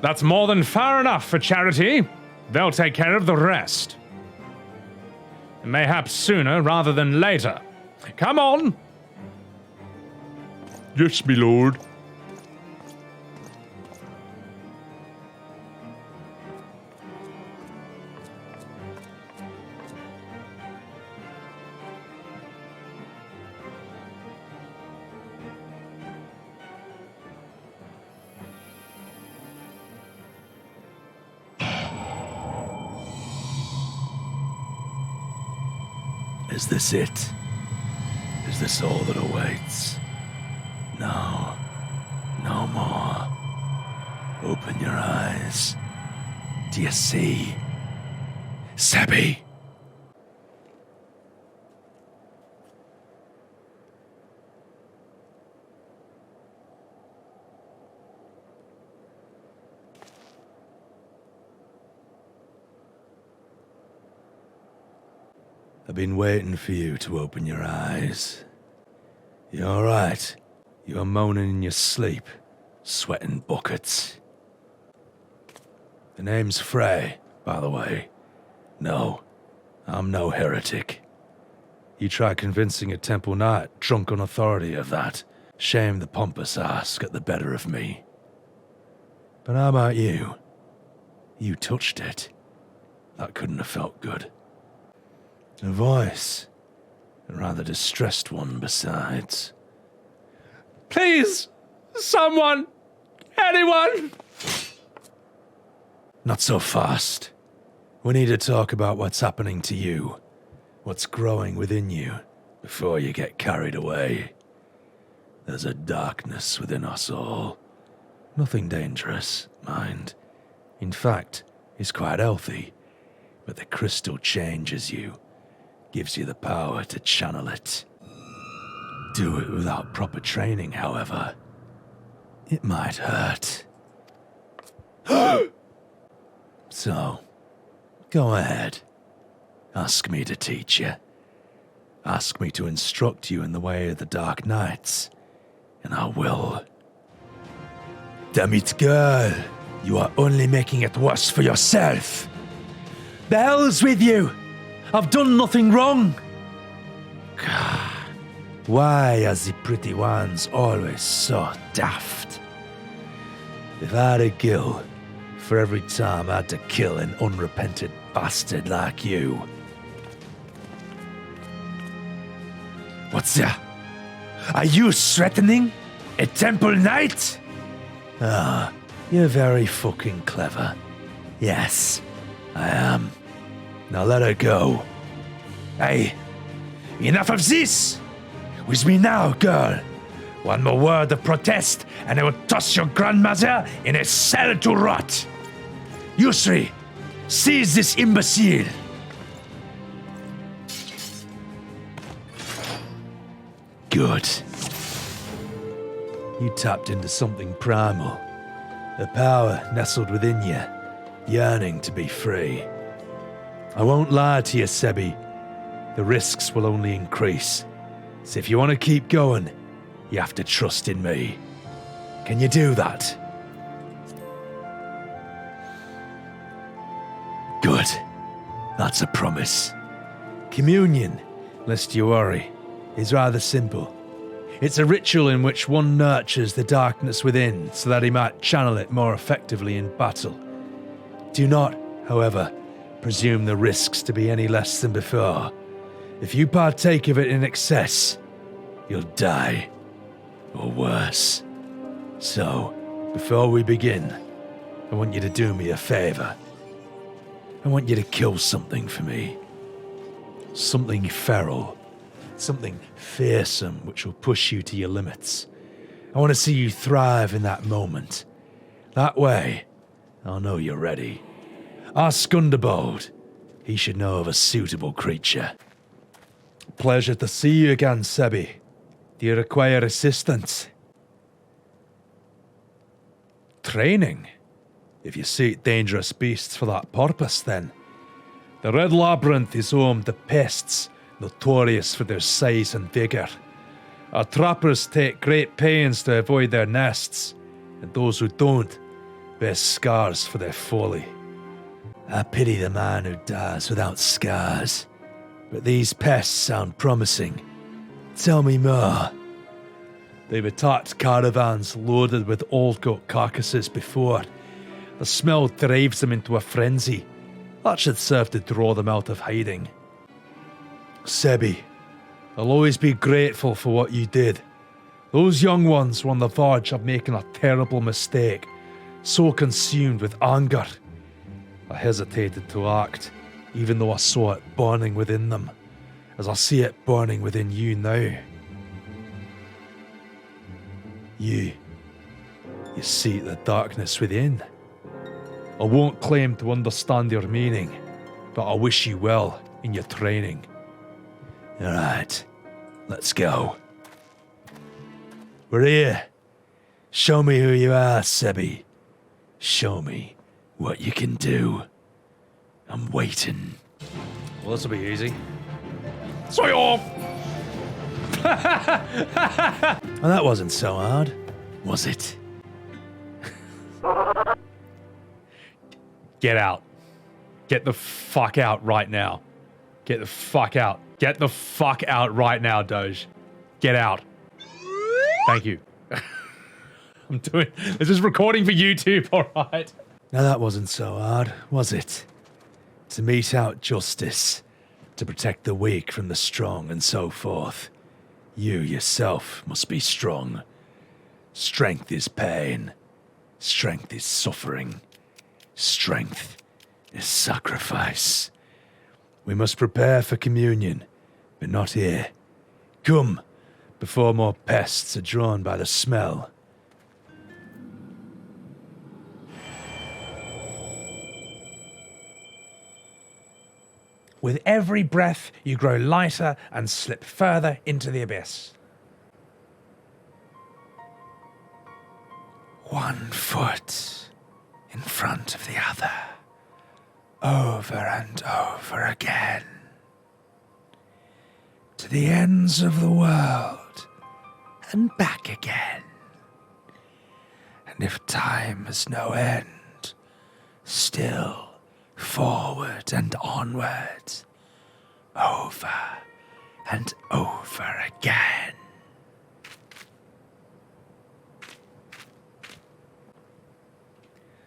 That's more than fair enough for charity. They'll take care of the rest. Mayhaps sooner rather than later. Come on! Yes, my lord. Is this it? Is this all that awaits? No. No more. Open your eyes. Do you see? Sebby! I've been waiting for you to open your eyes. You alright? You are moaning in your sleep, sweating buckets. The name's Fray, by the way. No, I'm no heretic. You try convincing a temple knight drunk on authority of that. Shame the pompous ass got the better of me. But how about you? You touched it. That couldn't have felt good. A voice. A rather distressed one besides. Please! Someone! Anyone! Not so fast. We need to talk about what's happening to you. What's growing within you before you get carried away. There's a darkness within us all. Nothing dangerous, mind. In fact, it's quite healthy. But the crystal changes you. Gives you the power to channel it. Do it without proper training, however. It might hurt. So, go ahead. Ask me to teach you. Ask me to instruct you in the way of the Dark Knights, and I will. Damn it, girl. You are only making it worse for yourself. The hell's with you? I've done nothing wrong. Why are the pretty ones always so daft? If I had a gill for every time I had to kill an unrepentant bastard like you. What's that? Are you threatening a temple knight? Ah, you're very fucking clever. Yes, I am. Now let her go. Hey, enough of this! With me now, girl. One more word of protest, and I will toss your grandmother in a cell to rot. You three, seize this imbecile. Good. You tapped into something primal. A power nestled within you, yearning to be free. I won't lie to you, Sebby. The risks will only increase. So if you want to keep going, you have to trust in me. Can you do that? Good. That's a promise. Communion, lest you worry, is rather simple. It's a ritual in which one nurtures the darkness within so that he might channel it more effectively in battle. Do not, however, presume the risks to be any less than before. If you partake of it in excess, you'll die. Or worse. So, before we begin, I want you to do me a favor. I want you to kill something for me. Something feral. Something fearsome which will push you to your limits. I want to see you thrive in that moment. That way, I'll know you're ready. Ask Gunderbold. He should know of a suitable creature. Pleasure to see you again, Sebby. Do you require assistance? Training? If you seek dangerous beasts for that purpose, then. The Red Labyrinth is home to pests, notorious for their size and vigor. Our trappers take great pains to avoid their nests, and those who don't bear scars for their folly. I pity the man who dies without scars, but these pests sound promising. Tell me more. They've attacked caravans loaded with old goat carcasses before. The smell drives them into a frenzy. That should serve to draw them out of hiding. Sebby, I'll always be grateful for what you did. Those young ones were on the verge of making a terrible mistake, so consumed with anger. I hesitated to act, even though I saw it burning within them, as I see it burning within you now. You see the darkness within. I won't claim to understand your meaning, but I wish you well in your training. Alright, let's go. We're here. Show me who you are, Sebby. Show me what you can do. I'm waiting. Well, this will be easy. Swing off! Well, that wasn't so hard, was it? Get out. Get the fuck out right now. Get the fuck out. Get the fuck out right now, Doge. Get out. Thank you. This is recording for YouTube, alright? Now that wasn't so hard, was it? To mete out justice, to protect the weak from the strong, and so forth. You yourself must be strong. Strength is pain. Strength is suffering. Strength is sacrifice. We must prepare for communion, but not here. Come, before more pests are drawn by the smell. With every breath, you grow lighter and slip further into the abyss. 1 foot in front of the other, over and over again, to the ends of the world and back again. And if time has no end, still forward and onward, over and over again.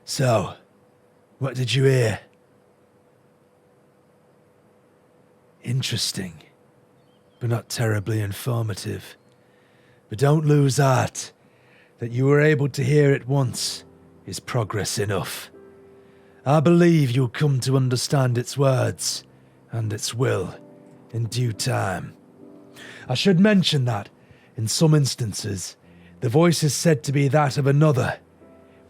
So, what did you hear? Interesting, but not terribly informative. But don't lose heart. That you were able to hear it once is progress enough. I believe you'll come to understand its words and its will in due time. I should mention that, in some instances, the voice is said to be that of another,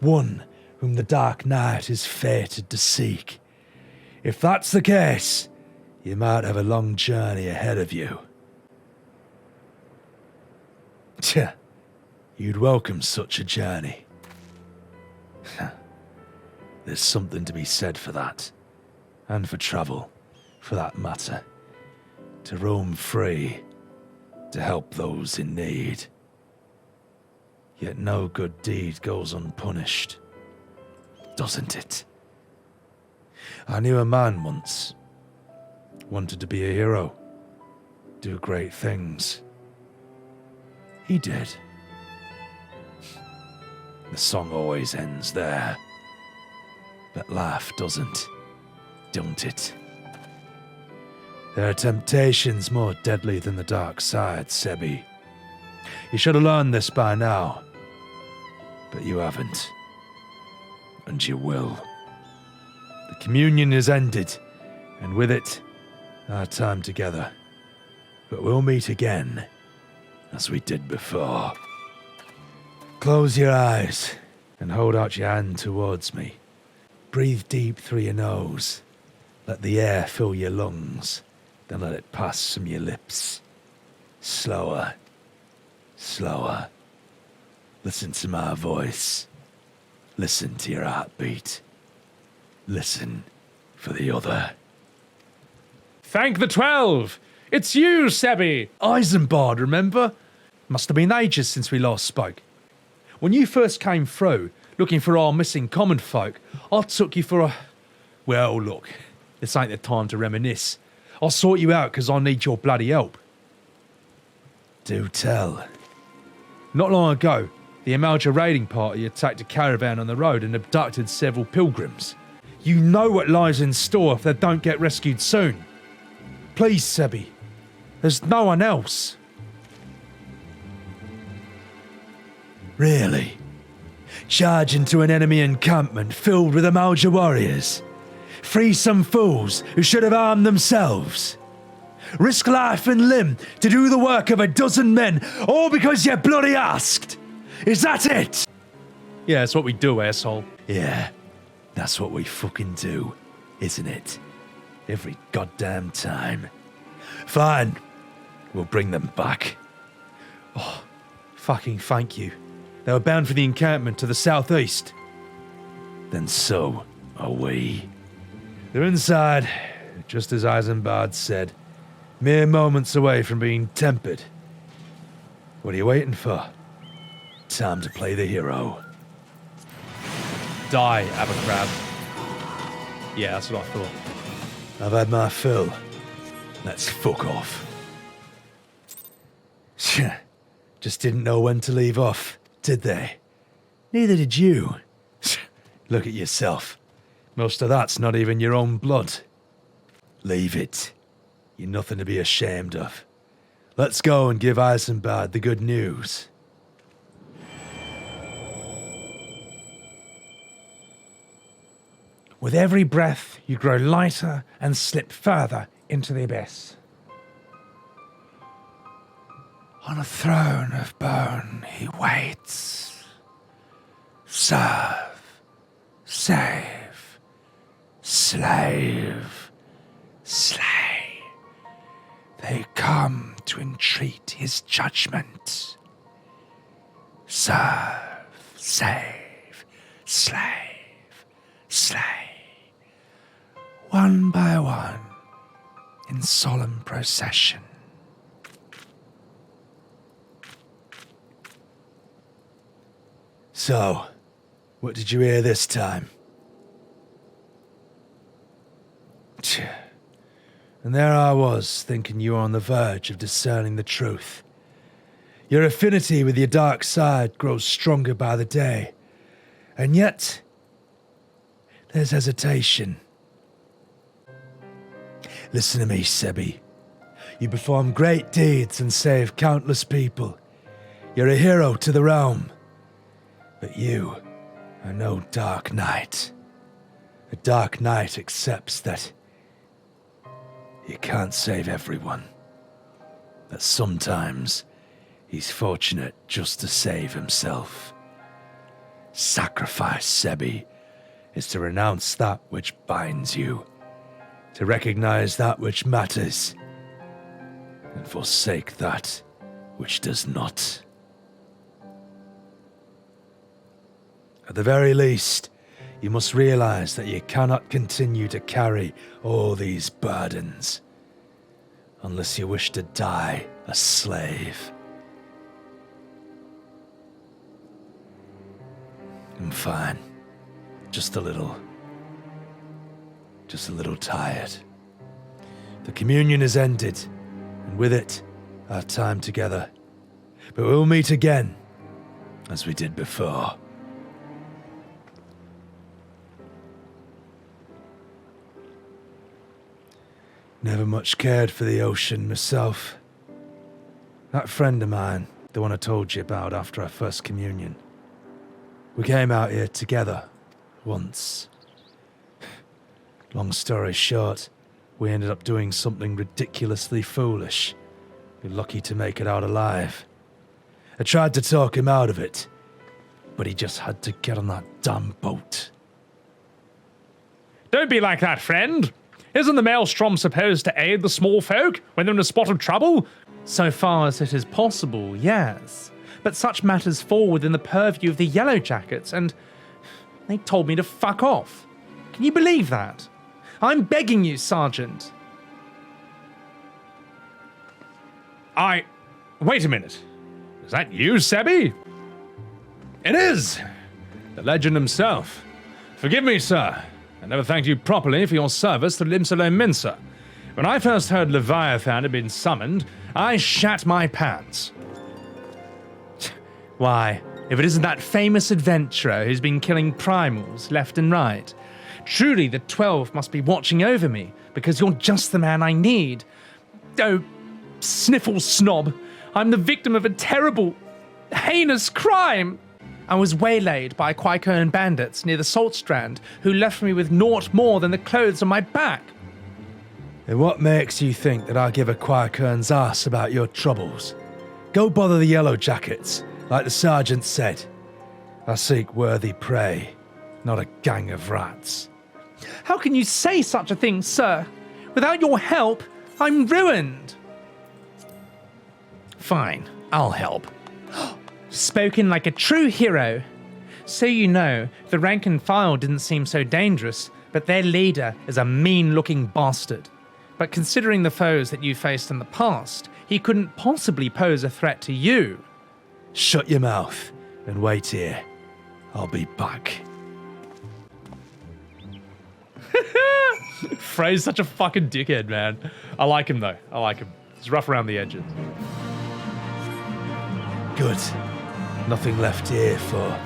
one whom the Dark Knight is fated to seek. If that's the case, you might have a long journey ahead of you. Tch, you'd welcome such a journey. There's something to be said for that, and for travel, for that matter. To roam free, to help those in need. Yet no good deed goes unpunished, doesn't it? I knew a man once, wanted to be a hero, do great things. He did. The song always ends there. But life doesn't, don't it? There are temptations more deadly than the dark side, Sebby. You should have learned this by now. But you haven't. And you will. The communion is ended, and with it, our time together. But we'll meet again, as we did before. Close your eyes, and hold out your hand towards me. Breathe deep through your nose. Let the air fill your lungs. Then let it pass from your lips. Slower. Slower. Listen to my voice. Listen to your heartbeat. Listen for the other. Thank the 12! It's you, Sebby! Eisenbard, remember? Must have been ages since we last spoke. When you first came through, looking for our missing common folk, I took you for a... Well, look, this ain't the time to reminisce. I'll sort you out because I need your bloody help. Do tell. Not long ago, the Amalja raiding party attacked a caravan on the road and abducted several pilgrims. You know what lies in store if they don't get rescued soon. Please, Sebby. There's no one else. Really? Charge into an enemy encampment filled with Amalja warriors? Free some fools who should have armed themselves? Risk life and limb to do the work of a dozen men, all because you bloody asked? Is that it? Yeah, that's what we do, asshole. Yeah, that's what we fucking do, isn't it? Every goddamn time. Fine, we'll bring them back. Oh, fucking thank you. They were bound for the encampment to the southeast. Then so are we. They're inside, just as Isambard said. Mere moments away from being tempered. What are you waiting for? Time to play the hero. Die, Abacrab. Yeah, that's what I thought. I've had my fill. Let's fuck off. Just didn't know when to leave off, did they? Neither did you. Look at yourself. Most of that's not even your own blood. Leave it. You're nothing to be ashamed of. Let's go and give Isambard the good news. With every breath, you grow lighter and slip further into the abyss. On a throne of bone he waits. Serve, save, slave, slay. They come to entreat his judgment. Serve, save, slave, slay. One by one, in solemn procession. So, what did you hear this time? And there I was, thinking you were on the verge of discerning the truth. Your affinity with your dark side grows stronger by the day. And yet, there's hesitation. Listen to me, Sebby. You perform great deeds and save countless people. You're a hero to the realm. But you are no Dark Knight. A Dark Knight accepts that you can't save everyone. That sometimes he's fortunate just to save himself. Sacrifice, Sebby, is to renounce that which binds you, to recognize that which matters, and forsake that which does not. At the very least, you must realize that you cannot continue to carry all these burdens, unless you wish to die a slave. I'm fine. Just a little tired. The communion is ended, and with it, our time together. But we'll meet again, as we did before. Never much cared for the ocean myself. That friend of mine, the one I told you about after our first communion, we came out here together once. Long story short, we ended up doing something ridiculously foolish. We're lucky to make it out alive. I tried to talk him out of it, but he just had to get on that damn boat. Don't be like that, friend. Isn't the Maelstrom supposed to aid the small folk when they're in a spot of trouble? So far as it is possible, yes. But such matters fall within the purview of the Yellow Jackets, and they told me to fuck off. Can you believe that? I'm begging you, Sergeant. Wait a minute. Is that you, Sebby? It is. The legend himself. Forgive me, sir. I never thanked you properly for your service to Limsalo Minsa. When I first heard Leviathan had been summoned, I shat my pants. Why, if it isn't that famous adventurer who's been killing primals left and right. Truly, the 12 must be watching over me, because you're just the man I need. Oh, sniffle snob, I'm the victim of a terrible, heinous crime. I was waylaid by Quaikern bandits near the Salt Strand, who left me with naught more than the clothes on my back. And what makes you think that I'll give a Quaikern's ass about your troubles? Go bother the Yellow Jackets, like the sergeant said. I seek worthy prey, not a gang of rats. How can you say such a thing, sir? Without your help, I'm ruined. Fine, I'll help. Spoken like a true hero. So you know, the rank and file didn't seem so dangerous, but their leader is a mean-looking bastard. But considering the foes that you faced in the past, he couldn't possibly pose a threat to you. Shut your mouth and wait here. I'll be back. Frey's such a fucking dickhead, man. I like him, though. I like him. He's rough around the edges. Good. Nothing left here for...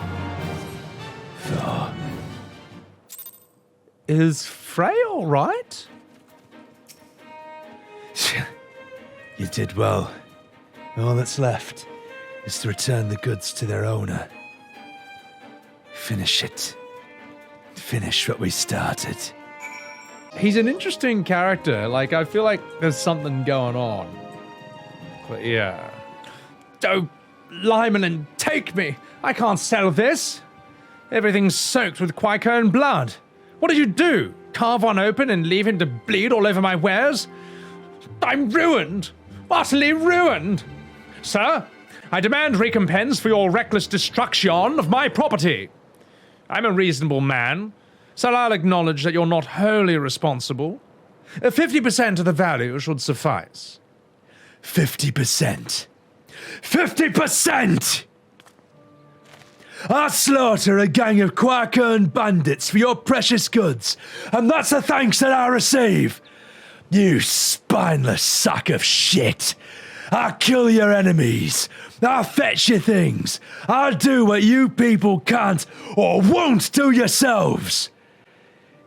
Is Frey all right? You did well. All that's left is to return the goods to their owner. Finish it. Finish what we started. He's an interesting character. Like, I feel like there's something going on. But yeah. Oh, Lyman, and take me. I can't sell this. Everything's soaked with Quaikern blood. What did you do? Carve one open and leave him to bleed all over my wares? I'm ruined. Utterly ruined. Sir, I demand recompense for your reckless destruction of my property. I'm a reasonable man, so I'll acknowledge that you're not wholly responsible. 50% of the value should suffice. 50%. 50%! I slaughter a gang of Quaikern bandits for your precious goods, and that's the thanks that I receive. You spineless sack of shit. I'll kill your enemies. I'll fetch your things. I'll do what you people can't or won't do yourselves.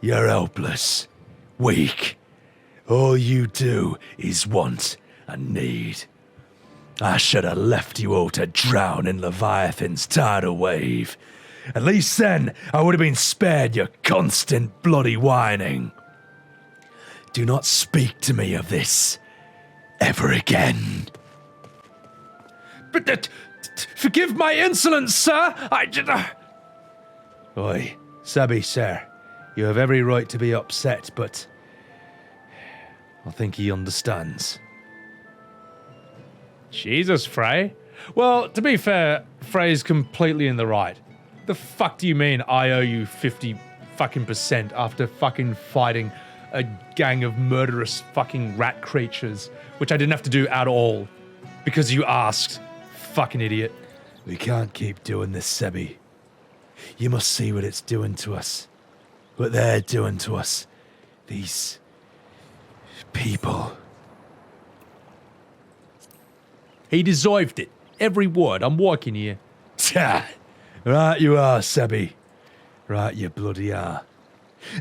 You're helpless, weak. All you do is want and need. I should have left you all to drown in Leviathan's tidal wave. At least then I would have been spared your constant bloody whining. Do not speak to me of this ever again. But forgive my insolence, sir. Oi, Sabby, sir. You have every right to be upset, but I think he understands. Jesus, Frey. Well, to be fair, Frey's completely in the right. The fuck do you mean I owe you 50 fucking % after fucking fighting a gang of murderous fucking rat creatures, which I didn't have to do at all, because you asked. Fucking idiot. We can't keep doing this, Sebby. You must see what it's doing to us. What they're doing to us. These people. He deserved it. Every word. I'm walking here. Ta! Right you are, Sebby. Right you bloody are.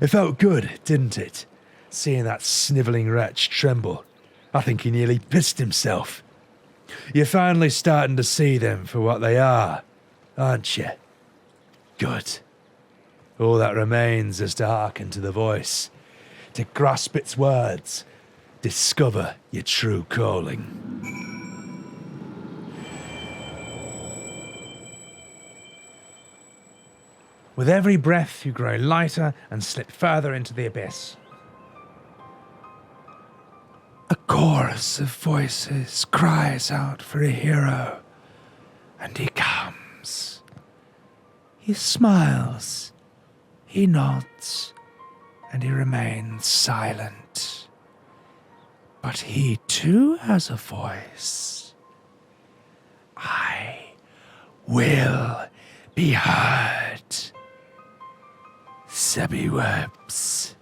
It felt good, didn't it? Seeing that snivelling wretch tremble. I think he nearly pissed himself. You're finally starting to see them for what they are, aren't you? Good. All that remains is to hearken to the voice, to grasp its words, discover your true calling. With every breath, you grow lighter and slip further into the abyss. A chorus of voices cries out for a hero, and he comes. He smiles, he nods, and he remains silent. But he too has a voice. I will be heard. Sebbywebz.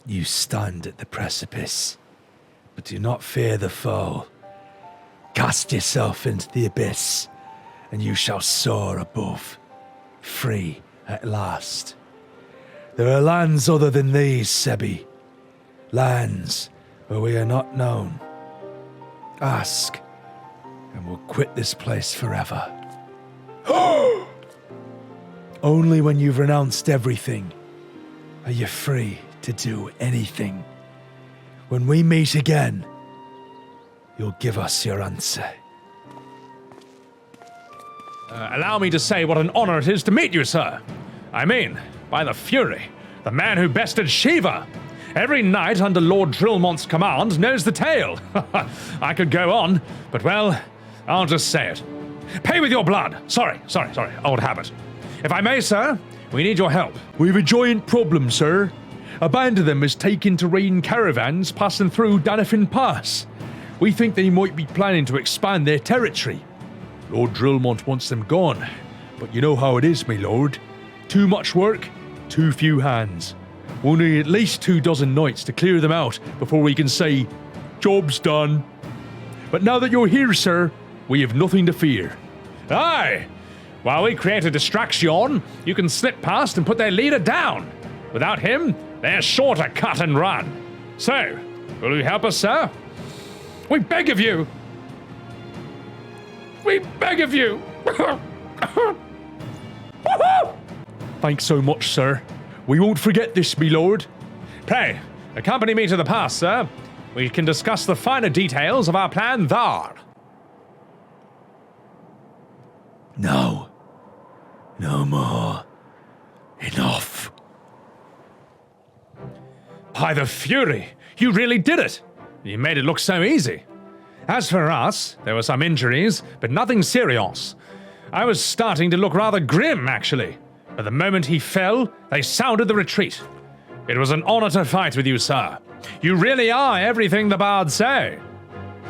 You stand at the precipice, but do not fear the foe. Cast yourself into the abyss, and you shall soar above, free at last. There are lands other than these, Sebby. Lands where we are not known. Ask, and we'll quit this place forever. Only when you've renounced everything are you free to do anything. When we meet again, you'll give us your answer. Allow me to say what an honor it is to meet you, sir. I mean, by the Fury, the man who bested Shiva. Every knight under Lord Drillmont's command knows the tale. I could go on, but well, I'll just say it. Pay with your blood. Sorry, old habit. If I may, sir, we need your help. We've a giant problem, sir. A band of them is taking terrain caravans passing through Danafin Pass. We think they might be planning to expand their territory. Lord Drillmont wants them gone, but you know how it is, my lord. Too much work, too few hands. We'll need at least 24 knights to clear them out before we can say, job's done. But now that you're here, sir, we have nothing to fear. Aye! While we create a distraction, you can slip past and put their leader down. Without him, they're sure to cut and run. So, will you help us, sir? We beg of you! We beg of you! Thanks so much, sir. We won't forget this, me lord. Pray, accompany me to the pass, sir. We can discuss the finer details of our plan there. No. No more. Enough. By the Fury, you really did it. You made it look so easy. As for us, there were some injuries, but nothing serious. I was starting to look rather grim, actually. But the moment he fell, they sounded the retreat. It was an honor to fight with you, sir. You really are everything the bards say.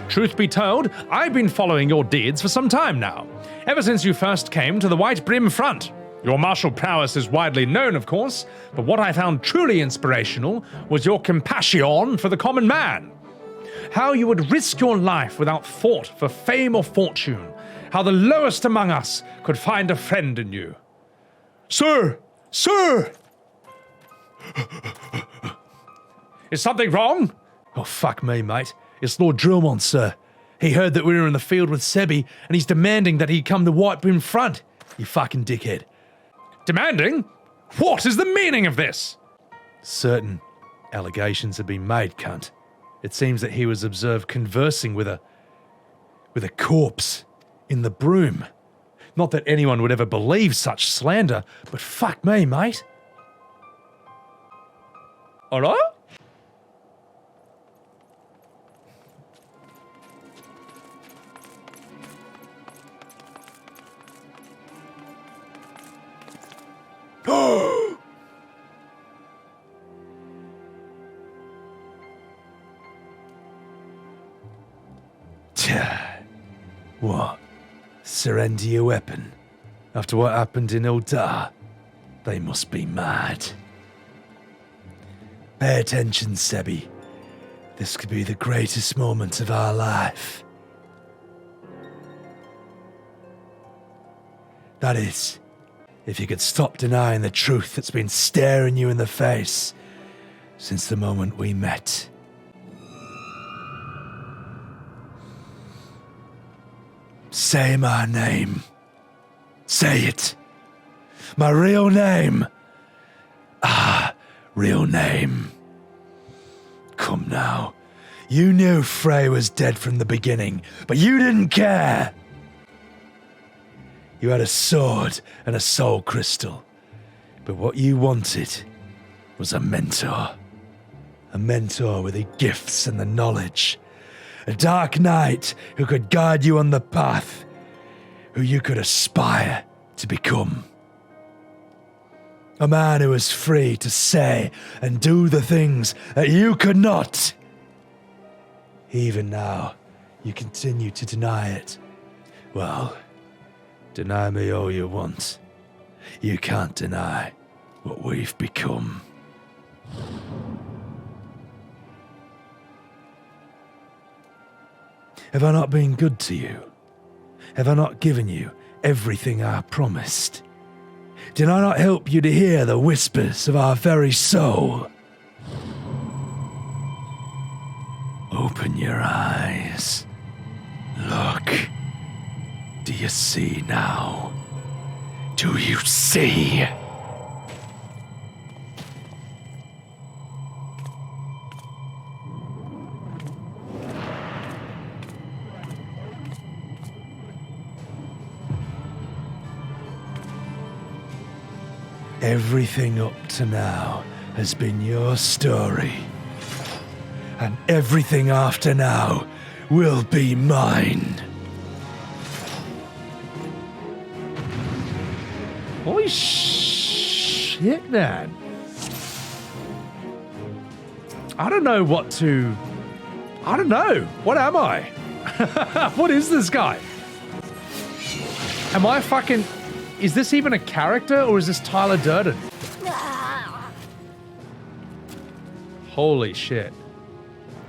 Truth be told, I've been following your deeds for some time now, ever since you first came to the White Brim front. Your martial prowess is widely known, of course, but what I found truly inspirational was your compassion for the common man. How you would risk your life without thought for fame or fortune. How the lowest among us could find a friend in you. Sir! Sir! Is something wrong? Oh, fuck me, mate. It's Lord Drillmont, sir. He heard that we were in the field with Sebby, and he's demanding that he come to White Brim front. You fucking dickhead. Demanding? What is the meaning of this? Certain allegations have been made, cunt. It seems that he was observed conversing with a corpse in the broom. Not that anyone would ever believe such slander, but fuck me, mate. Hello? What? Surrender your weapon? After what happened in Uldar? They must be mad. Pay attention, Sebby. This could be the greatest moment of our life. That is, if you could stop denying the truth that's been staring you in the face since the moment we met. Say my name. Say it. My real name. Ah, real name. Come now. You knew Fray was dead from the beginning, but you didn't care. You had a sword and a soul crystal, but what you wanted was a mentor. A mentor with the gifts and the knowledge. A dark knight who could guide you on the path, who you could aspire to become. A man who was free to say and do the things that you could not. Even now, you continue to deny it. Well, Deny me all you want. You can't deny what we've become. Have I not been good to you? Have I not given you everything I promised? Did I not help you to hear the whispers of our very soul? Open your eyes. Look. Do you see now? Do you see? Everything up to now has been your story. And everything after now will be mine. Holy shit, man. I don't know what to... I don't know. What am I? What is this guy? Am I fucking... Is this even a character or is this Tyler Durden? Holy shit.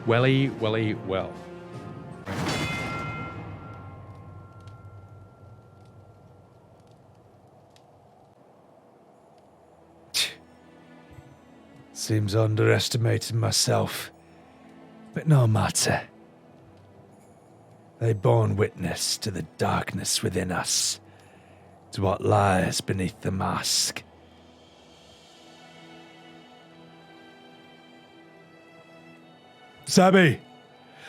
Welly, well. Seems I underestimated myself, but no matter. They borne witness to the darkness within us, to what lies beneath the mask. Sabby!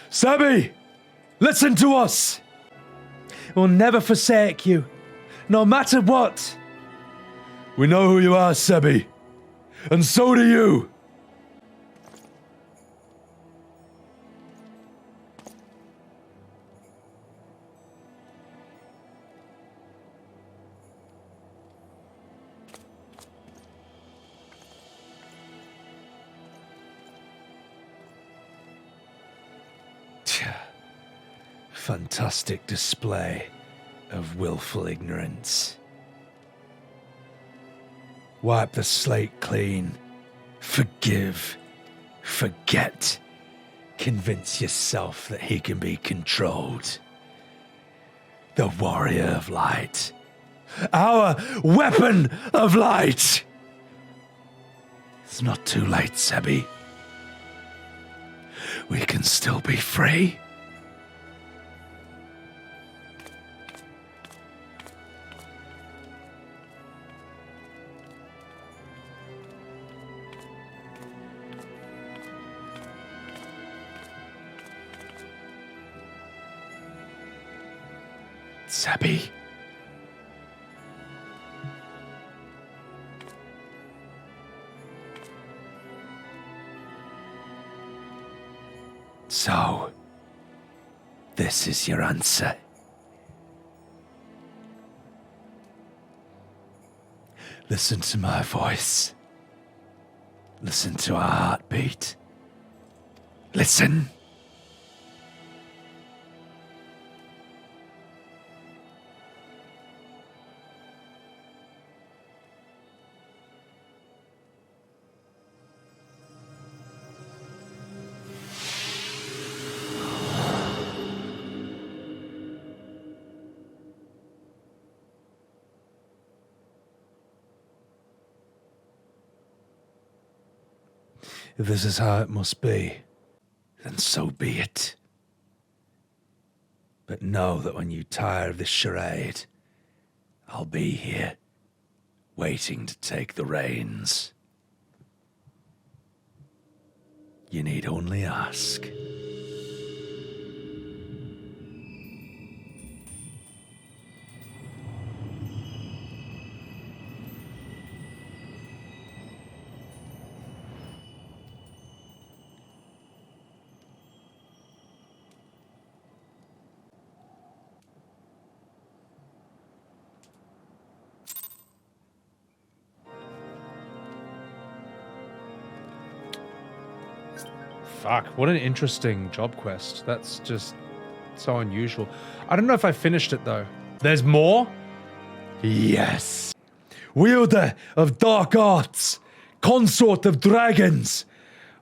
Sabby! Listen to us! We'll never forsake you, no matter what. We know who you are, Sebby. And so do you! Fantastic display of willful ignorance. Wipe the slate clean. Forgive. Forget. Convince yourself that he can be controlled. The warrior of light. Our weapon of light! It's not too late, Sebby. We can still be free. Sebby? So, this is your answer. Listen to my voice. Listen to our heartbeat. Listen. If this is how it must be, then so be it. But know that when you tire of this charade, I'll be here, waiting to take the reins. You need only ask. Fuck, what an interesting job quest. That's just so unusual. I don't know if I finished it though. There's more? Yes. Wielder of dark arts, consort of dragons,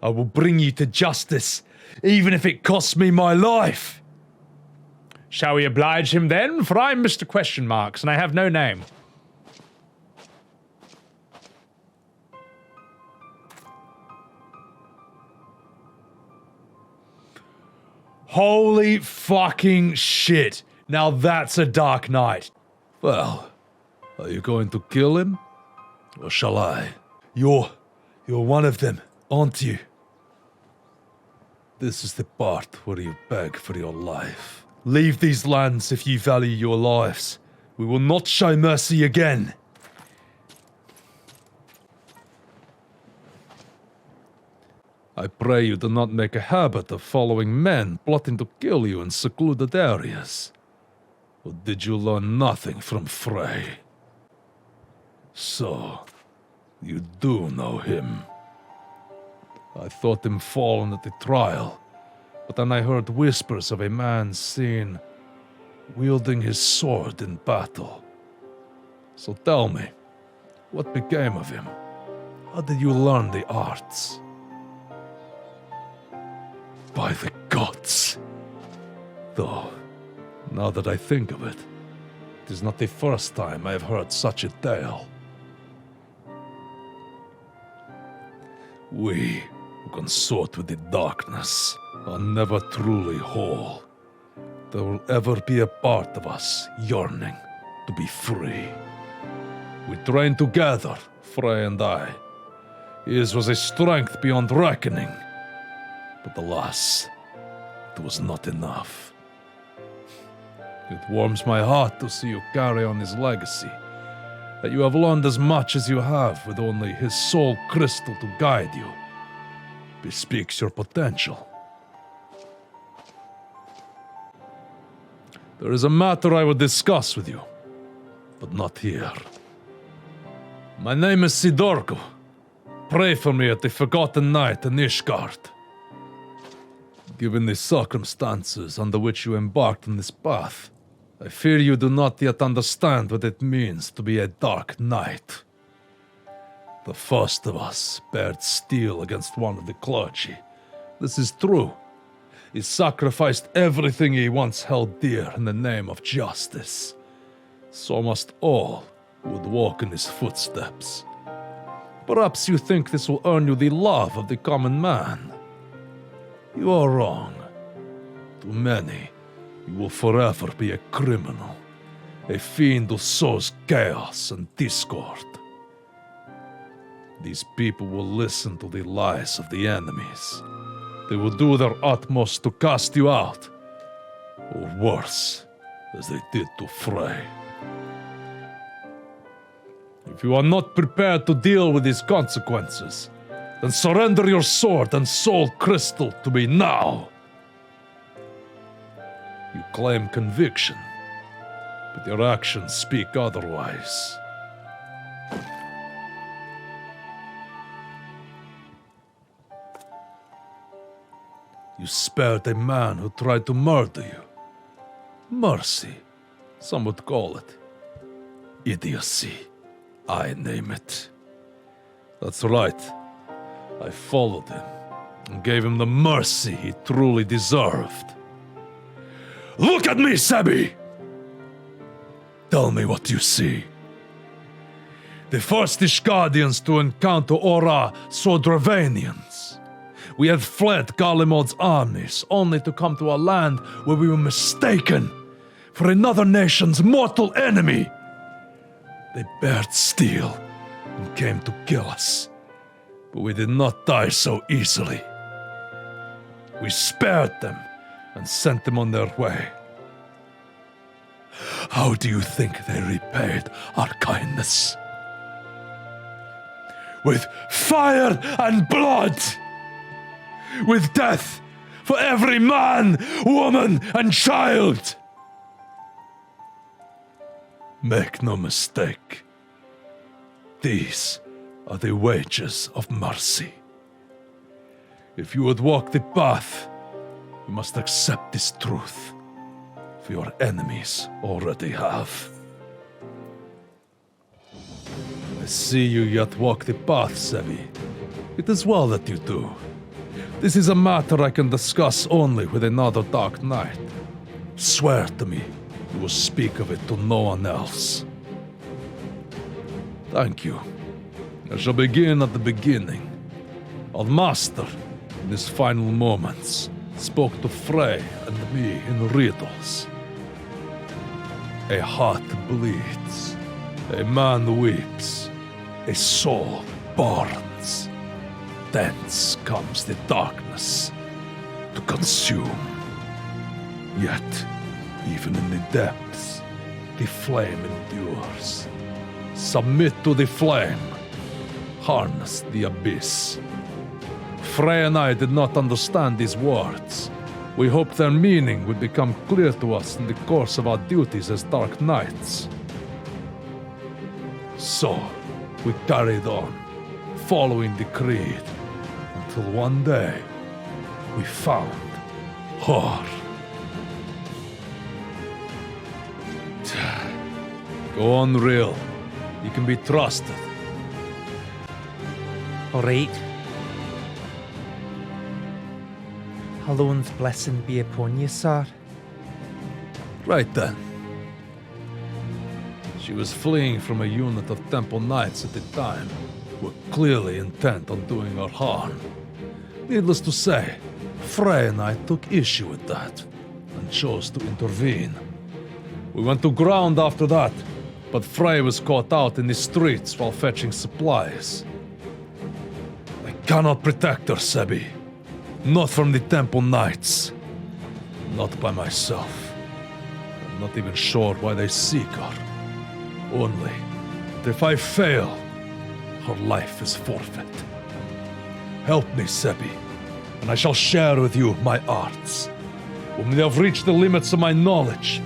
I will bring you to justice, even if it costs me my life. Shall we oblige him then? For I'm Mr. Question Marks, and I have no name. Holy fucking shit. Now that's a Dark Knight. Well, are you going to kill him? Or shall I? You're one of them, aren't you? This is the part where you beg for your life. Leave these lands if you value your lives. We will not show mercy again. I pray you do not make a habit of following men plotting to kill you in secluded areas. Or did you learn nothing from Fray? So, you do know him. I thought him fallen at the trial, but then I heard whispers of a man seen wielding his sword in battle. So tell me, what became of him? How did you learn the arts? By the gods. Though, now that I think of it, it is not the first time I have heard such a tale. We who consort with the darkness are never truly whole. There will ever be a part of us yearning to be free. We trained together, Frey and I. His was a strength beyond reckoning. But alas, it was not enough. It warms my heart to see you carry on his legacy, that you have learned as much as you have with only his soul crystal to guide you. Bespeaks your potential. There is a matter I would discuss with you, but not here. My name is Sidurgu. Pray for me at the Forgotten Night in Ishgard. Given the circumstances under which you embarked on this path, I fear you do not yet understand what it means to be a Dark Knight. The first of us bared steel against one of the clergy. This is true. He sacrificed everything he once held dear in the name of justice. So must all who would walk in his footsteps. Perhaps you think this will earn you the love of the common man. You are wrong. To many, you will forever be a criminal, a fiend who sows chaos and discord. These people will listen to the lies of the enemies. They will do their utmost to cast you out, or worse, as they did to Frey. If you are not prepared to deal with these consequences, then surrender your sword and soul crystal to me now. You claim conviction, but your actions speak otherwise. You spared a man who tried to murder you. Mercy, some would call it. Idiocy, I name it. That's right. I followed him and gave him the mercy he truly deserved. Look at me, Sebby! Tell me what you see. The first Ishgardians to encounter Ora saw Dravanians. We had fled Galimod's armies, only to come to a land where we were mistaken for another nation's mortal enemy. They bared steel and came to kill us. But we did not die so easily. We spared them and sent them on their way. How do you think they repaid our kindness? With fire and blood! With death for every man, woman, and child! Make no mistake. These are the wages of mercy. If you would walk the path, you must accept this truth, for your enemies already have. see you yet walk the path, Sebby. It is well that you do. This is a matter I can discuss only with another Dark Knight. Swear to me you will speak of it to no one else. Thank you. I shall begin at the beginning. Our master, in his final moments, spoke to Fray and me in riddles. A heart bleeds, a man weeps, a soul burns. Thence comes the darkness to consume. Yet, even in the depths, the flame endures. Submit to the flame. Harness the abyss. Fray and I did not understand these words. We hoped their meaning would become clear to us in the course of our duties as Dark Knights. So, we carried on, following the creed, until one day, we found her. Go on, Rielle. You can be trusted. All right. Halone's blessing be upon you, sir. Right then. She was fleeing from a unit of Temple Knights at the time, who were clearly intent on doing her harm. Needless to say, Fray and I took issue with that, and chose to intervene. We went to ground after that, but Fray was caught out in the streets while fetching supplies. I cannot protect her, Sebby. Not from the Temple Knights. Not by myself. I'm not even sure why they seek her. Only that if I fail, her life is forfeit. Help me, Sebby, and I shall share with you my arts. When we have reached the limits of my knowledge,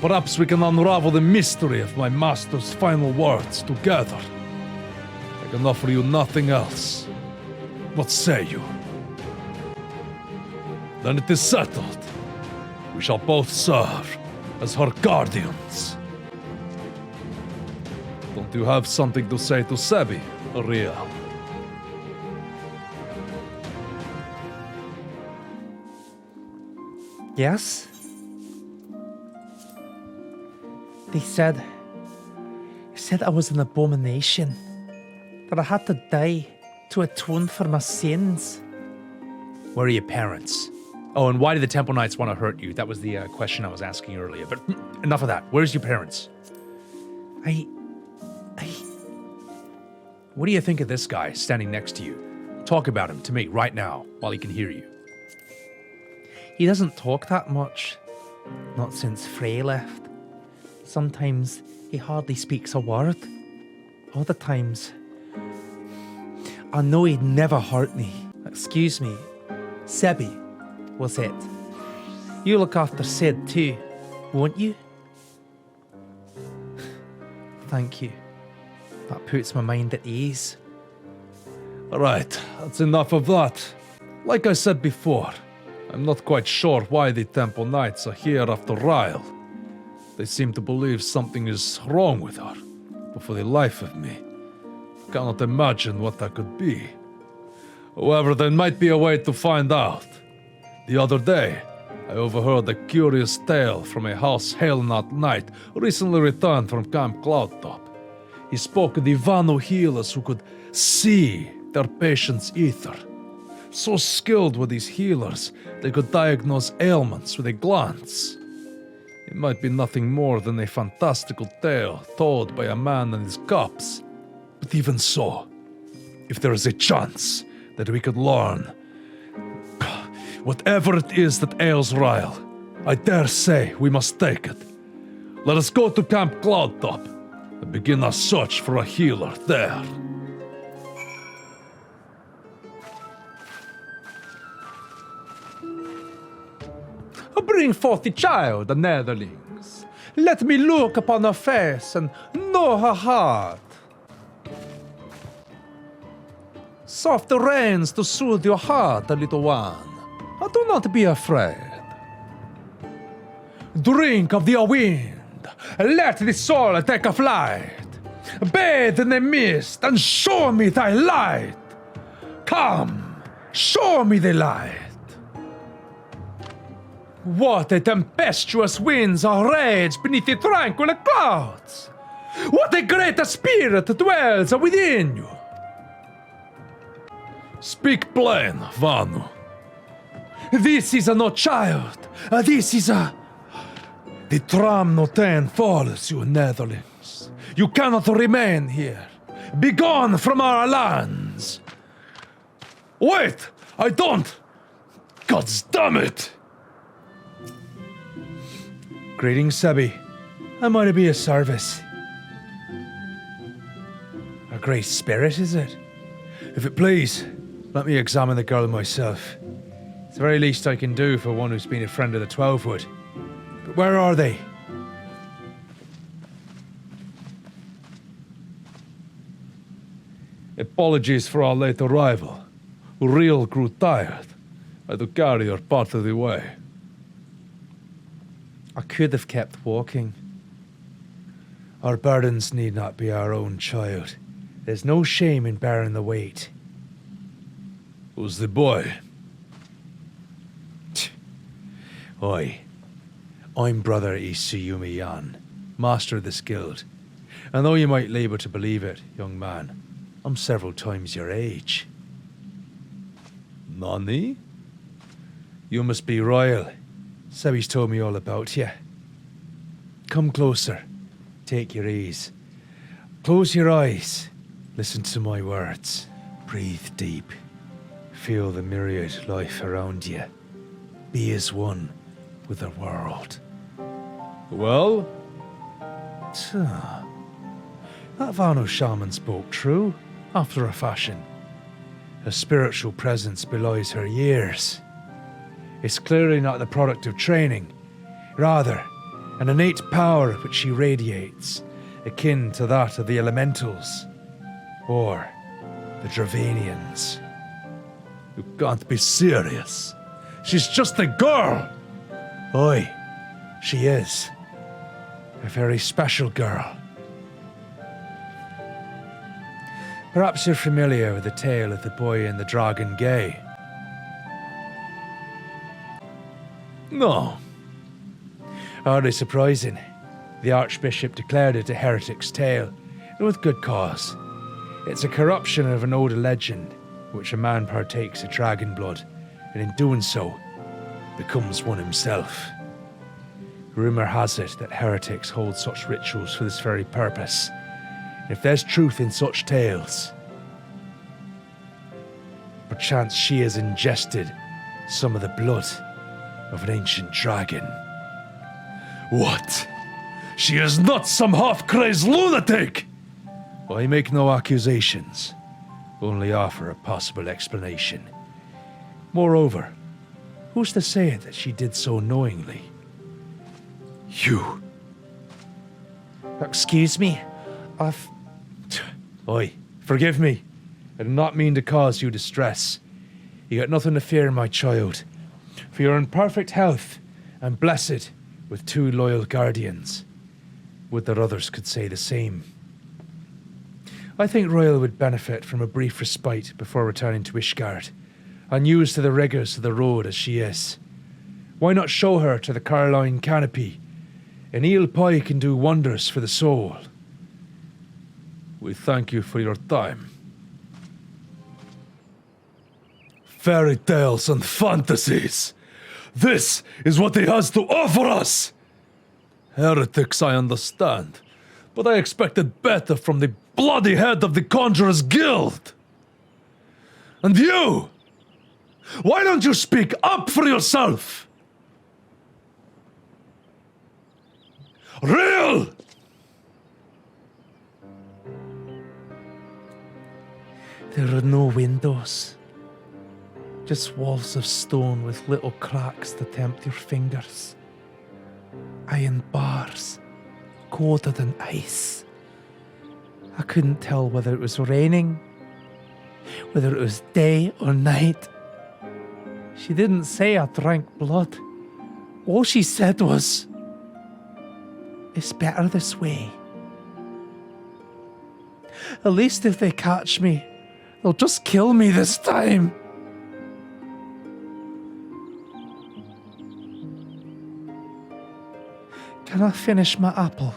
perhaps we can unravel the mystery of my master's final words together. I can offer you nothing else. What say you? Then it is settled. We shall both serve as her guardians. Don't you have something to say to Sebby, Rielle? Yes? They said I was an abomination. That I had to die to atone for my sins. Where are your parents? Oh, and why did the Temple Knights want to hurt you? That was the question I was asking earlier. But enough of that. Where's your parents? What do you think of this guy standing next to you? Talk about him to me right now while he can hear you. He doesn't talk that much. Not since Fray left. Sometimes he hardly speaks a word. Other times, I know he'd never hurt me. Excuse me, Sebby, was it? You look after Sid too, won't you? Thank you. That puts my mind at ease. Alright, that's enough of that. Like I said before, I'm not quite sure why the Temple Knights are here after Rielle. They seem to believe something is wrong with her, but for the life of me, I cannot imagine what that could be. However, there might be a way to find out. The other day, I overheard a curious tale from a House Hailnut Knight who recently returned from Camp Cloudtop. He spoke of the Vanu healers who could see their patients' ether. So skilled were these healers, they could diagnose ailments with a glance. It might be nothing more than a fantastical tale told by a man and his cops. But even so, if there is a chance that we could learn whatever it is that ails Rielle, I dare say we must take it. Let us go to Camp Cloudtop and begin our search for a healer there. Bring forth the child, the netherlings. Let me look upon her face and know her heart. Soft rains to soothe your heart, little one. Do not be afraid. Drink of the wind. Let the soul take a flight. Bathe in the mist and show me thy light. Come, show me the light. What a tempestuous winds are rage beneath the tranquil clouds. What a great spirit dwells within you. Speak plain, Vanu. This is no child. This is a... The tram no ten follows you, Netherlings. You cannot remain here. Begone from our lands. Wait! I don't! God damn it! Greetings, Sebby. How might I be of service? A great spirit, is it? If it please, let me examine the girl myself. It's the very least I can do for one who's been a friend of the 12-wood. But where are they? Apologies for our late arrival. Rielle grew tired. I had to carry her part of the way. I could have kept walking. Our burdens need not be our own, child. There's no shame in bearing the weight. Who's the boy? Oi. I'm Brother Isuyumi Yan, master of this guild. And though you might labour to believe it, young man, I'm several times your age. Nani? You must be Rielle. Sebby's told me all about you. Come closer. Take your ease. Close your eyes. Listen to my words. Breathe deep. Feel the myriad life around you. Be as one with the world. Well? That Vano shaman spoke true, after a fashion. Her spiritual presence belies her years. It's clearly not the product of training, rather, an innate power which she radiates, akin to that of the elementals, or the Dravanians. You can't be serious. She's just a girl! Oi, she is. A very special girl. Perhaps you're familiar with the tale of the boy and the dragon gay. No. Hardly surprising. The Archbishop declared it a heretic's tale, and with good cause. It's a corruption of an older legend, which a man partakes of dragon blood, and in doing so, becomes one himself. Rumour has it that heretics hold such rituals for this very purpose. And if there's truth in such tales, perchance she has ingested some of the blood of an ancient dragon. What? She is not some half-crazed lunatic! I make no accusations, only offer a possible explanation. Moreover, who's to say that she did so knowingly? You. Excuse me? Oi, forgive me. I did not mean to cause you distress. You got nothing to fear, my child. For you're in perfect health and blessed with 2 loyal guardians. Would that others could say the same. I think Rielle would benefit from a brief respite before returning to Ishgard, unused to the rigours of the road as she is. Why not show her to the Caroline canopy? An eel pie can do wonders for the soul. We thank you for your time. Fairy tales and fantasies. This is what he has to offer us. Heretics, I understand, but I expected better from the bloody head of the Conjurer's Guild. And you? Why don't you speak up for yourself? Rielle! There are no windows. Just walls of stone with little cracks to tempt your fingers. Iron bars, coated in ice. I couldn't tell whether it was raining, whether it was day or night. She didn't say I drank blood. All she said was, "It's better this way." At least if they catch me, they'll just kill me this time. Can I finish my apple?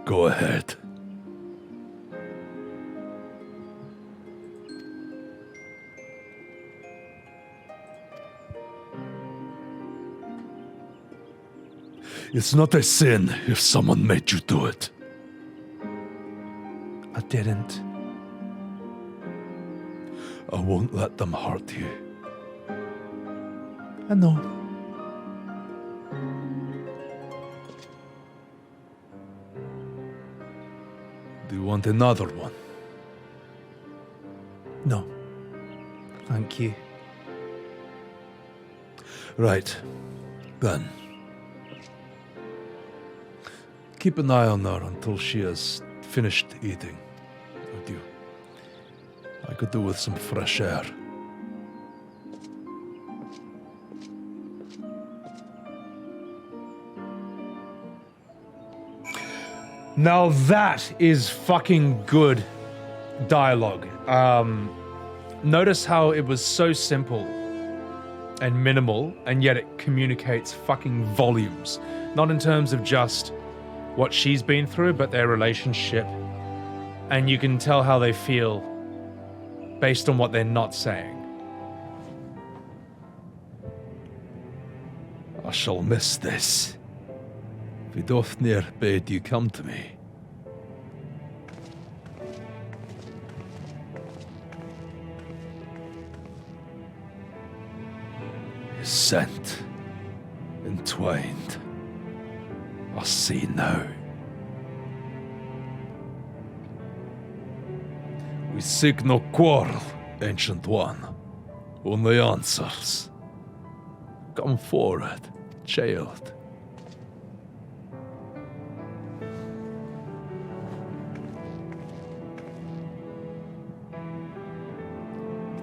Go ahead. It's not a sin if someone made you do it. I didn't. I won't let them hurt you. I know. Do you want another one? No. Thank you. Right. Then. Keep an eye on her until she has finished eating. Would you? I could do with some fresh air. Now that is fucking good dialogue. Notice how it was so simple and minimal, and yet it communicates fucking volumes. Not in terms of just what she's been through, but their relationship. And you can tell how they feel based on what they're not saying. I shall miss this. Vidofnir bade you come to me. His scent, entwined. I see now. We seek no quarrel, Ancient One. Only answers. Come forward, child.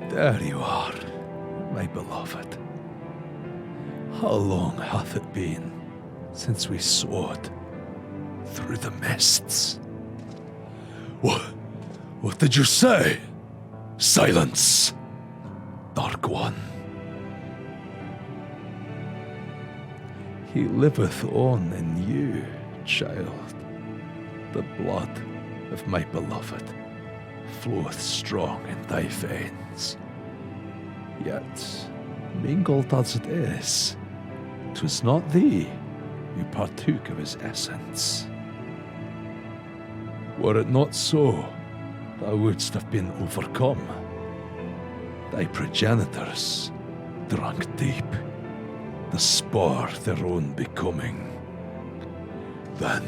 There you are, my beloved. How long hath it been since we soared through the mists? What did you say? Silence, Dark One. He liveth on in you, child. The blood of my beloved floweth strong in thy veins. Yet, mingled as it is, 'twas not thee who partook of his essence. Were it not so, thou wouldst have been overcome. Thy progenitors drank deep, the spore their own becoming. Then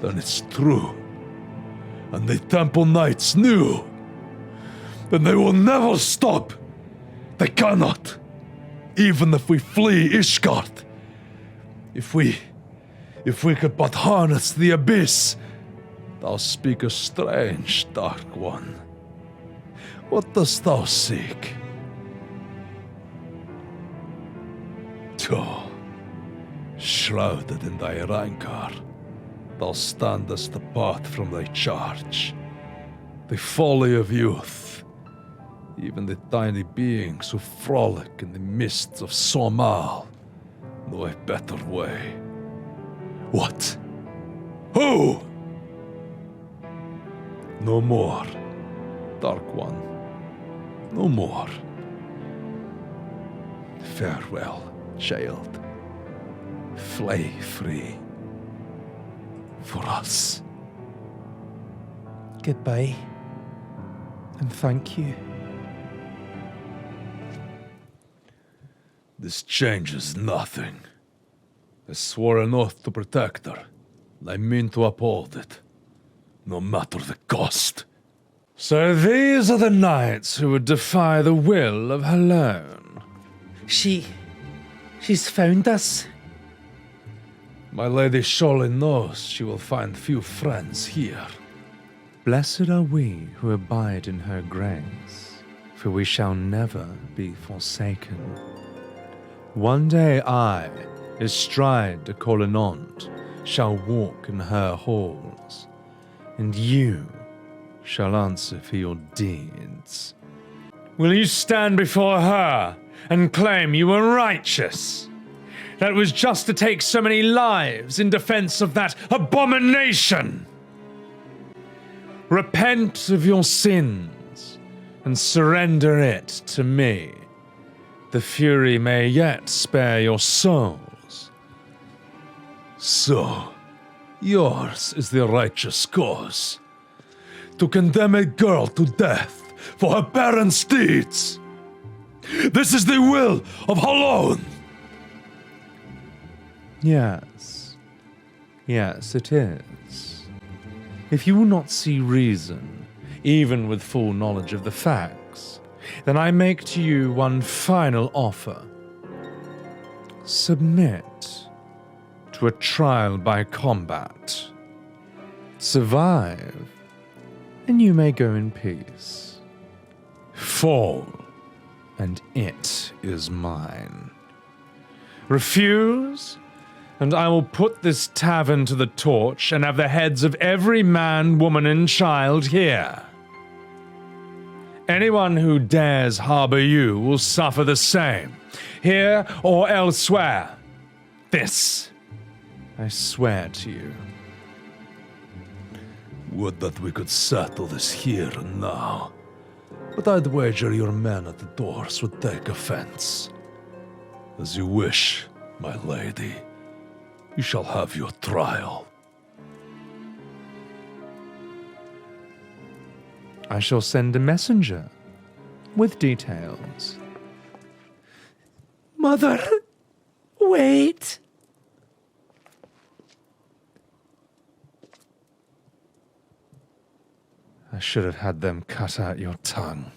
it's true, and the Temple Knights knew. Then they will never stop. They cannot, even if we flee Ishgard. If we could but harness the abyss. Thou speakest strange, Dark One. What dost thou seek? Oh, shrouded in thy rancor, thou standest apart from thy charge. The folly of youth, even the tiny beings who frolic in the mists of Somal, know a better way. What? Who? No more, Dark One. No more. Farewell, child. Fly free. For us. Goodbye. And thank you. This changes nothing. I swore an oath to protect her, and I mean to uphold it, no matter the cost. So these are the knights who would defy the will of Helone. She's found us. My lady surely knows she will find few friends here. Blessed are we who abide in her grace, for we shall never be forsaken. One day I, Istride de Colinant, shall walk in her halls, and you shall answer for your deeds. Will you stand before her and claim you were righteous? That it was just to take so many lives in defense of that abomination? Repent of your sins and surrender it to me. The Fury may yet spare your souls. So, yours is the righteous cause. To condemn a girl to death for her parents' deeds. This is the will of Halon. Yes. Yes, it is. If you will not see reason, even with full knowledge of the facts, then I make to you one final offer. Submit to a trial by combat. Survive, and you may go in peace. Fall, and it is mine. Refuse, and I will put this tavern to the torch and have the heads of every man, woman, and child here. Anyone who dares harbor you will suffer the same, here or elsewhere. This, I swear to you. Would that we could settle this here and now. But I'd wager your men at the doors would take offense. As you wish, my lady. You shall have your trial. I shall send a messenger with details. Mother, wait. I should have had them cut out your tongue.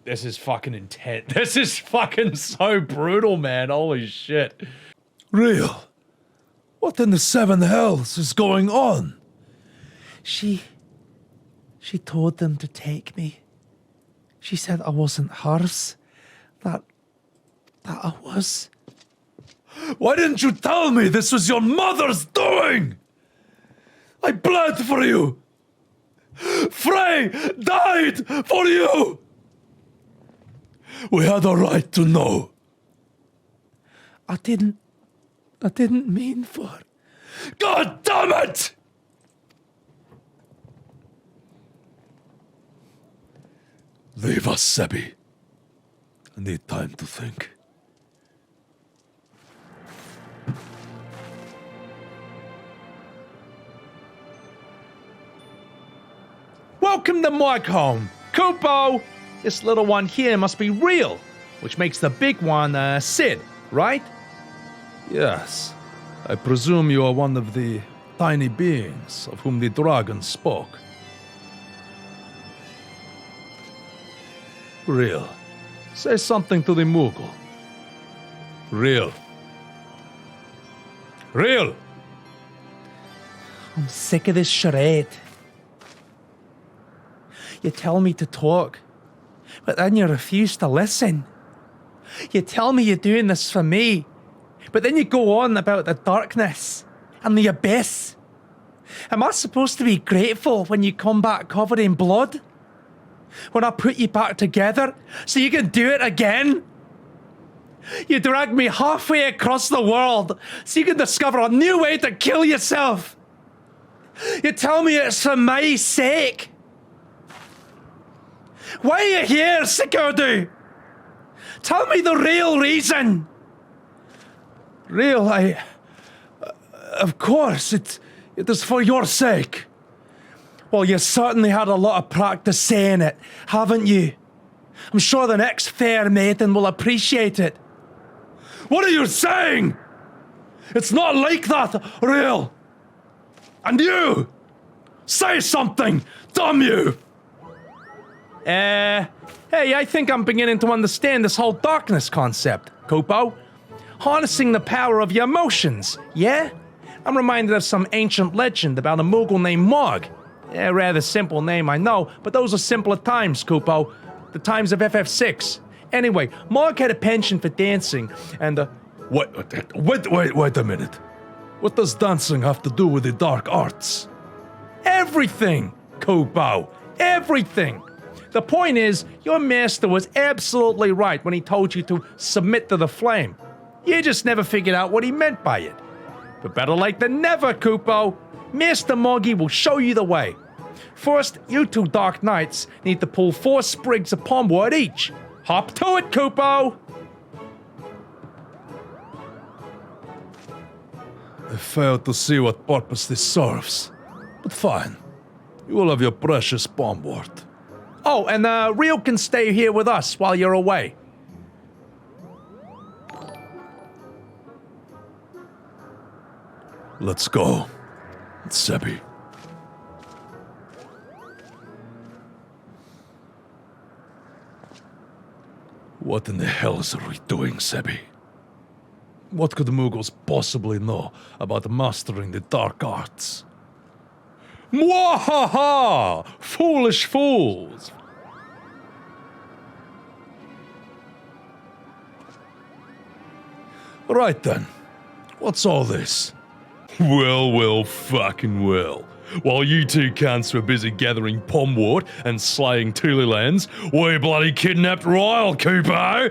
This is fucking intense. This is fucking so brutal, man. Holy shit. Rielle, what in the seven hells is going on? She told them to take me. She said I wasn't hers. That I was. Why didn't you tell me this was your mother's doing? I bled for you. Fray died for you. We had a right to know. I didn't mean for. God damn it! Leave us, Sebby. I need time to think. Welcome to my home, Kupo! This little one here must be real, which makes the big one, Sid, right? Yes. I presume you are one of the tiny beings of whom the dragon spoke. Rielle, say something to the Moogle. Rielle. Rielle! I'm sick of this charade. You tell me to talk, but then you refuse to listen. You tell me you're doing this for me, but then you go on about the darkness and the abyss. Am I supposed to be grateful when you come back covered in blood? When I put you back together so you can do it again? You drag me halfway across the world so you can discover a new way to kill yourself. You tell me it's for my sake. Why are you here, Sidurgu? Tell me the real reason. Rielle, of course, it is for your sake. Well, you certainly had a lot of practice saying it, haven't you? I'm sure the next fair maiden will appreciate it. What are you saying? It's not like that, Rielle. And you! Say something, damn you! Hey, I think I'm beginning to understand this whole darkness concept, Kupo. Harnessing the power of your emotions, yeah? I'm reminded of some ancient legend about a Moogle named Morg. A rather simple name, I know, but those are simpler times, Kupo. The times of FF6. Anyway, Mark had a penchant for dancing, and Wait a minute. What does dancing have to do with the dark arts? everything, Kupo, everything. The point is, your master was absolutely right when he told you to submit to the flame. You just never figured out what he meant by it. But better late than never, Kupo. Master Moggy will show you the way. First, you two Dark Knights need to pull 4 sprigs of palmwood each. Hop to it, Kupo! I fail to see what purpose this serves. But fine. You will have your precious palmwood. Oh, and Rielle can stay here with us while you're away. Let's go. Sebby. What in the hell are we doing, Sebby? What could the Mughals possibly know about mastering the dark arts? Mwahaha! Foolish fools! Right then. What's all this? Well, fucking well. While you two cunts were busy gathering palmwood and slaying Tulilans, we bloody kidnapped Rielle, Kupo!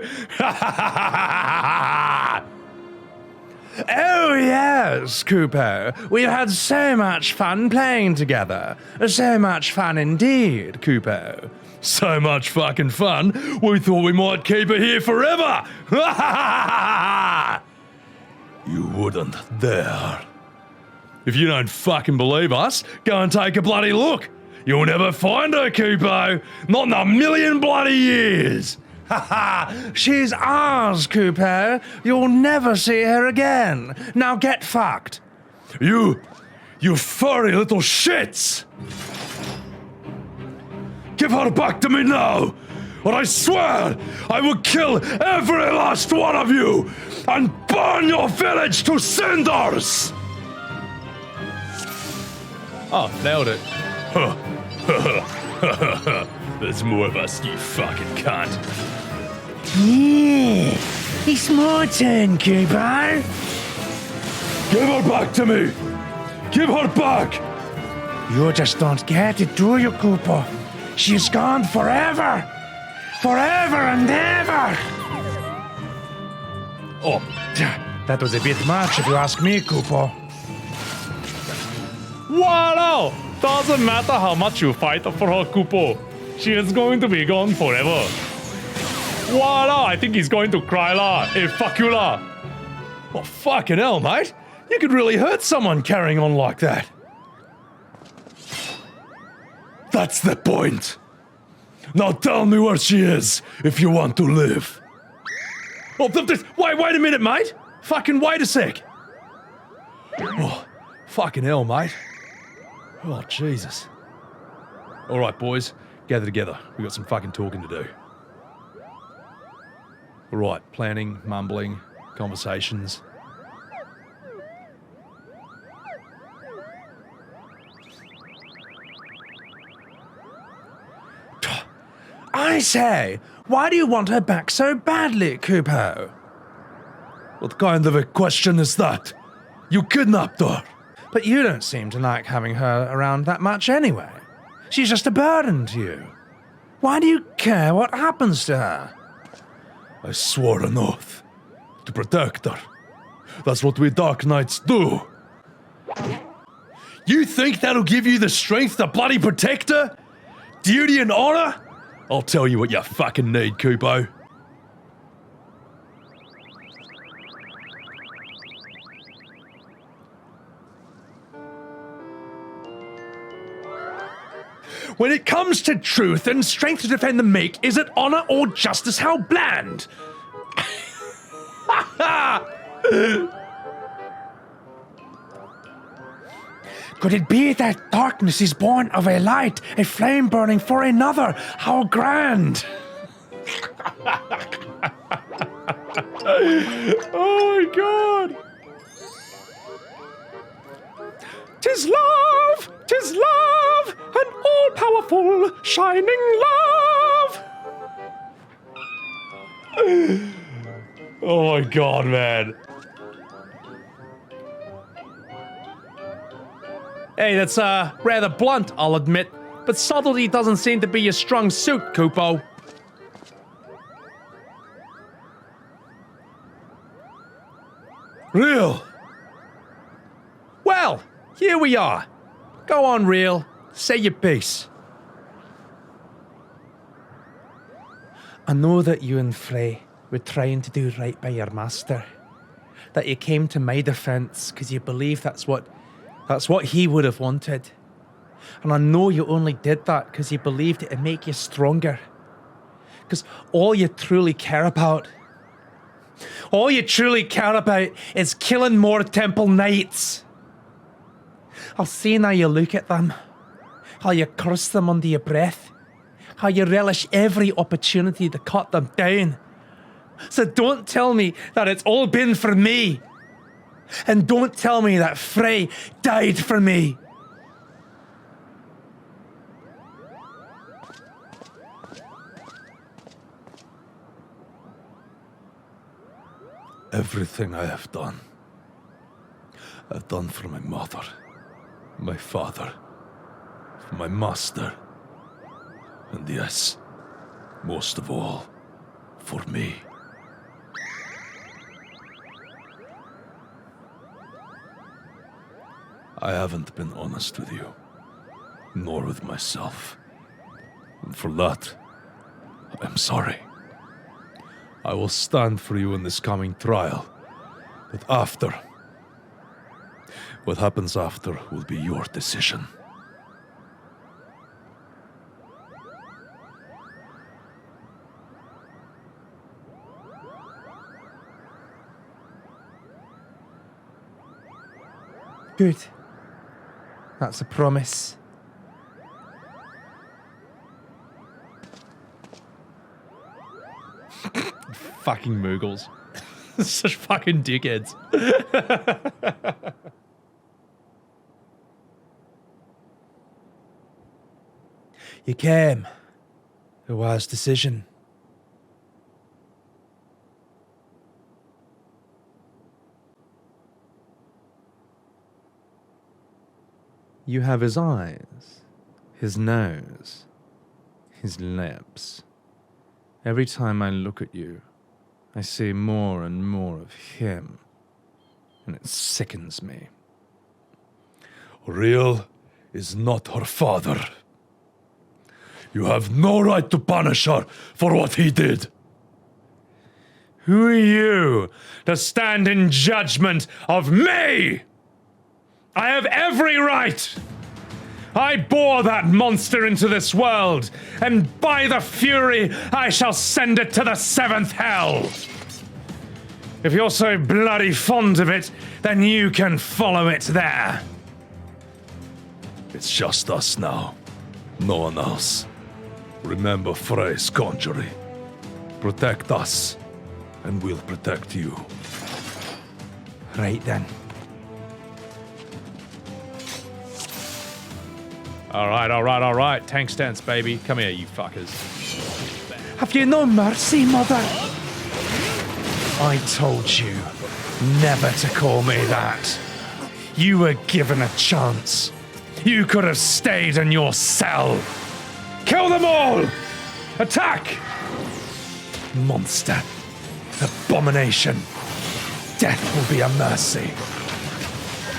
Oh yes, Kupo. We've had so much fun playing together. So much fun indeed, Kupo. So much fucking fun, we thought we might keep her here forever! You wouldn't dare. If you don't fucking believe us, go and take a bloody look. You'll never find her, Kupo. Not in a million bloody years. She's ours, Kupo. You'll never see her again. Now get fucked. You furry little shits! Give her back to me now, or I swear I will kill every last one of you and burn your village to cinders! Oh, nailed it. There's more of us, you fucking cunt. Yeah, it's my turn, Kupo. Give her back to me! Give her back! You just don't get it, do you, Kupo? She's gone forever! Forever and ever! Oh, That was a bit much if you ask me, Kupo. wow! Doesn't matter how much you fight for her, Kupo. She is going to be gone forever. Voila! I think he's going to cry la. Fuck you la. Oh, fucking hell, mate. You could really hurt someone carrying on like that. That's the point. Now tell me where she is, if you want to live. Oh, wait a minute, mate. Fucking wait a sec. Oh, fucking hell, mate. Oh, Jesus. All right, boys, gather together. We got some fucking talking to do. All right, planning, mumbling, conversations. I say, why do you want her back so badly, Kupo? What kind of a question is that? You kidnapped her. But you don't seem to like having her around that much anyway. She's just a burden to you. Why do you care what happens to her? I swore an oath to protect her. That's what we Dark Knights do. You think that'll give you the strength to bloody protect her? Duty and honor? I'll tell you what you fucking need, Kupo. When it comes to truth and strength to defend the meek, is it honor or justice? How bland! Could it be that darkness is born of a light, a flame burning for another? How grand! Oh my god! 'Tis love! 'Tis love! An all-powerful, shining love! Oh my god, man. Hey, that's rather blunt, I'll admit, but subtlety doesn't seem to be your strong suit, Kupo. Rielle! Well, here we are. Go on, Rielle. Say your piece. I know that you and Fray were trying to do right by your master. That you came to my defense because you believe that's what he would have wanted. And I know you only did that because you believed it'd make you stronger. Because all you truly care about is killing more Temple Knights. I've seen how you look at them, how you curse them under your breath, how you relish every opportunity to cut them down. So don't tell me that it's all been for me. And don't tell me that Fray died for me. Everything I have done, I've done for my mother, my father, for my master, and yes, most of all, for me. I haven't been honest with you, nor with myself. And for that, I'm sorry. I will stand for you in this coming trial, but after, what happens after will be your decision. Good. That's a promise. Fucking Moogles. Such fucking dickheads. You came. A wise decision. You have his eyes, his nose, his lips. Every time I look at you, I see more and more of him, and it sickens me. Rielle is not her father. You have no right to punish her for what he did. Who are you to stand in judgment of me? I have every right. I bore that monster into this world, and by the Fury, I shall send it to the seventh hell. If you're so bloody fond of it, then you can follow it there. It's just us now. No one else. Remember Frey's conjuring. Protect us, and we'll protect you. Right then. All right. Tank stance, baby. Come here, you fuckers. Have you no mercy, mother? I told you never to call me that. You were given a chance. You could have stayed in your cell. Kill them all! Attack! Monster. Abomination. Death will be a mercy.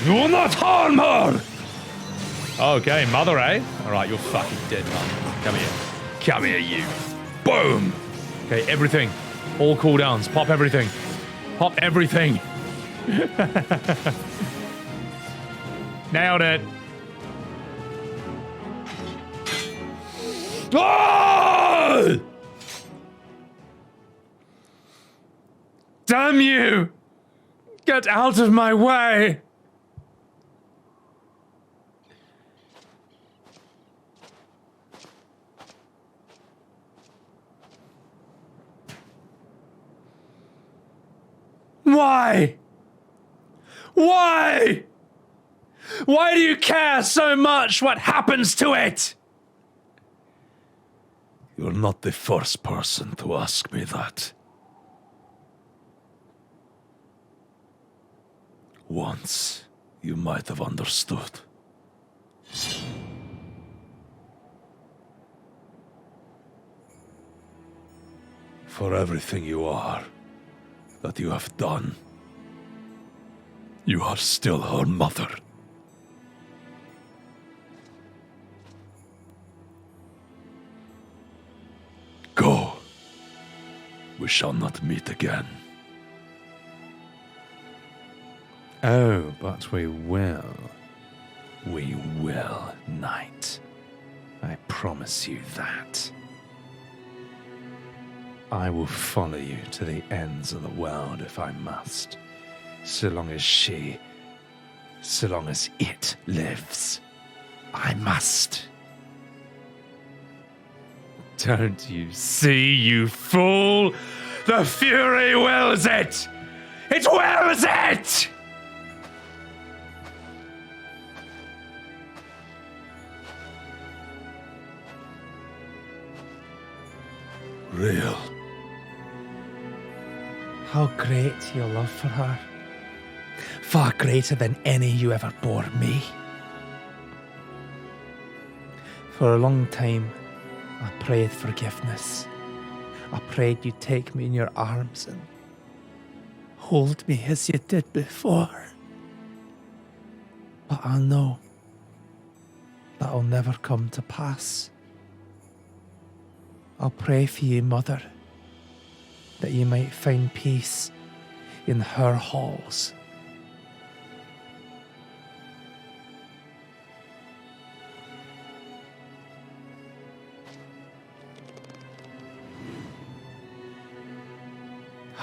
You will not harm her! Okay, mother, eh? Alright, you're fucking dead, mum. Come here. Come here, you. Boom! Okay, everything. All cooldowns. Pop everything. Pop everything. Nailed it. Ah! Damn you! Get out of my way! Why? Why? Why do you care so much what happens to it? You're not the first person to ask me that. Once, you might have understood. For everything you are, that you have done, you are still her mother. Go. We shall not meet again. Oh, but we will. We will, knight. I promise you that. I will follow you to the ends of the world if I must. So long as it lives, I must. Don't you see, you fool? The fury wills it! It wills it! Rielle. How great your love for her. Far greater than any you ever bore me. For a long time, I prayed forgiveness. I prayed you'd take me in your arms and hold me as you did before. But I know that'll never come to pass. I'll pray for you, Mother, that you might find peace in her halls.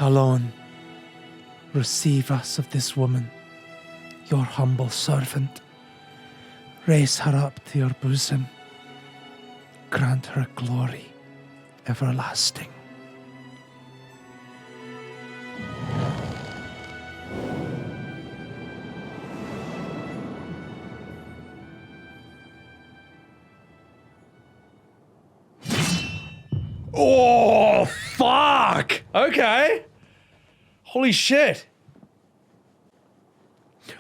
Alone, receive us of this woman, your humble servant. Raise her up to your bosom. Grant her glory everlasting. Oh, fuck! Okay. Holy shit.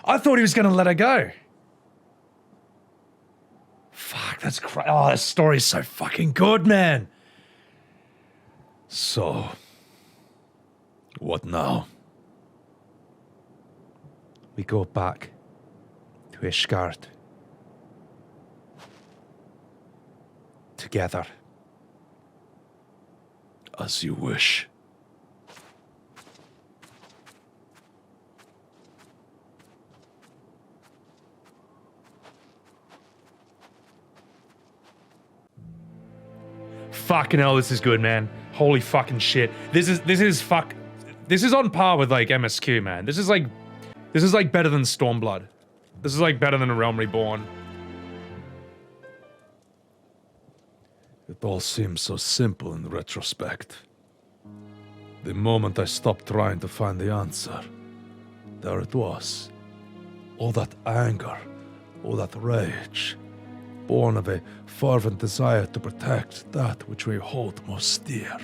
I thought he was going to let her go. Fuck, that's crazy. Oh, this story's so fucking good, man. So, what now? We go back to Ishgard. Together. As you wish. Fucking hell, this is good, man. Holy fucking shit. This is on par with like MSQ, man. This is like better than Stormblood. This is like better than A Realm Reborn. It all seems so simple in retrospect. The moment I stopped trying to find the answer, there it was. All that anger, all that rage, born of a fervent desire to protect that which we hold most dear.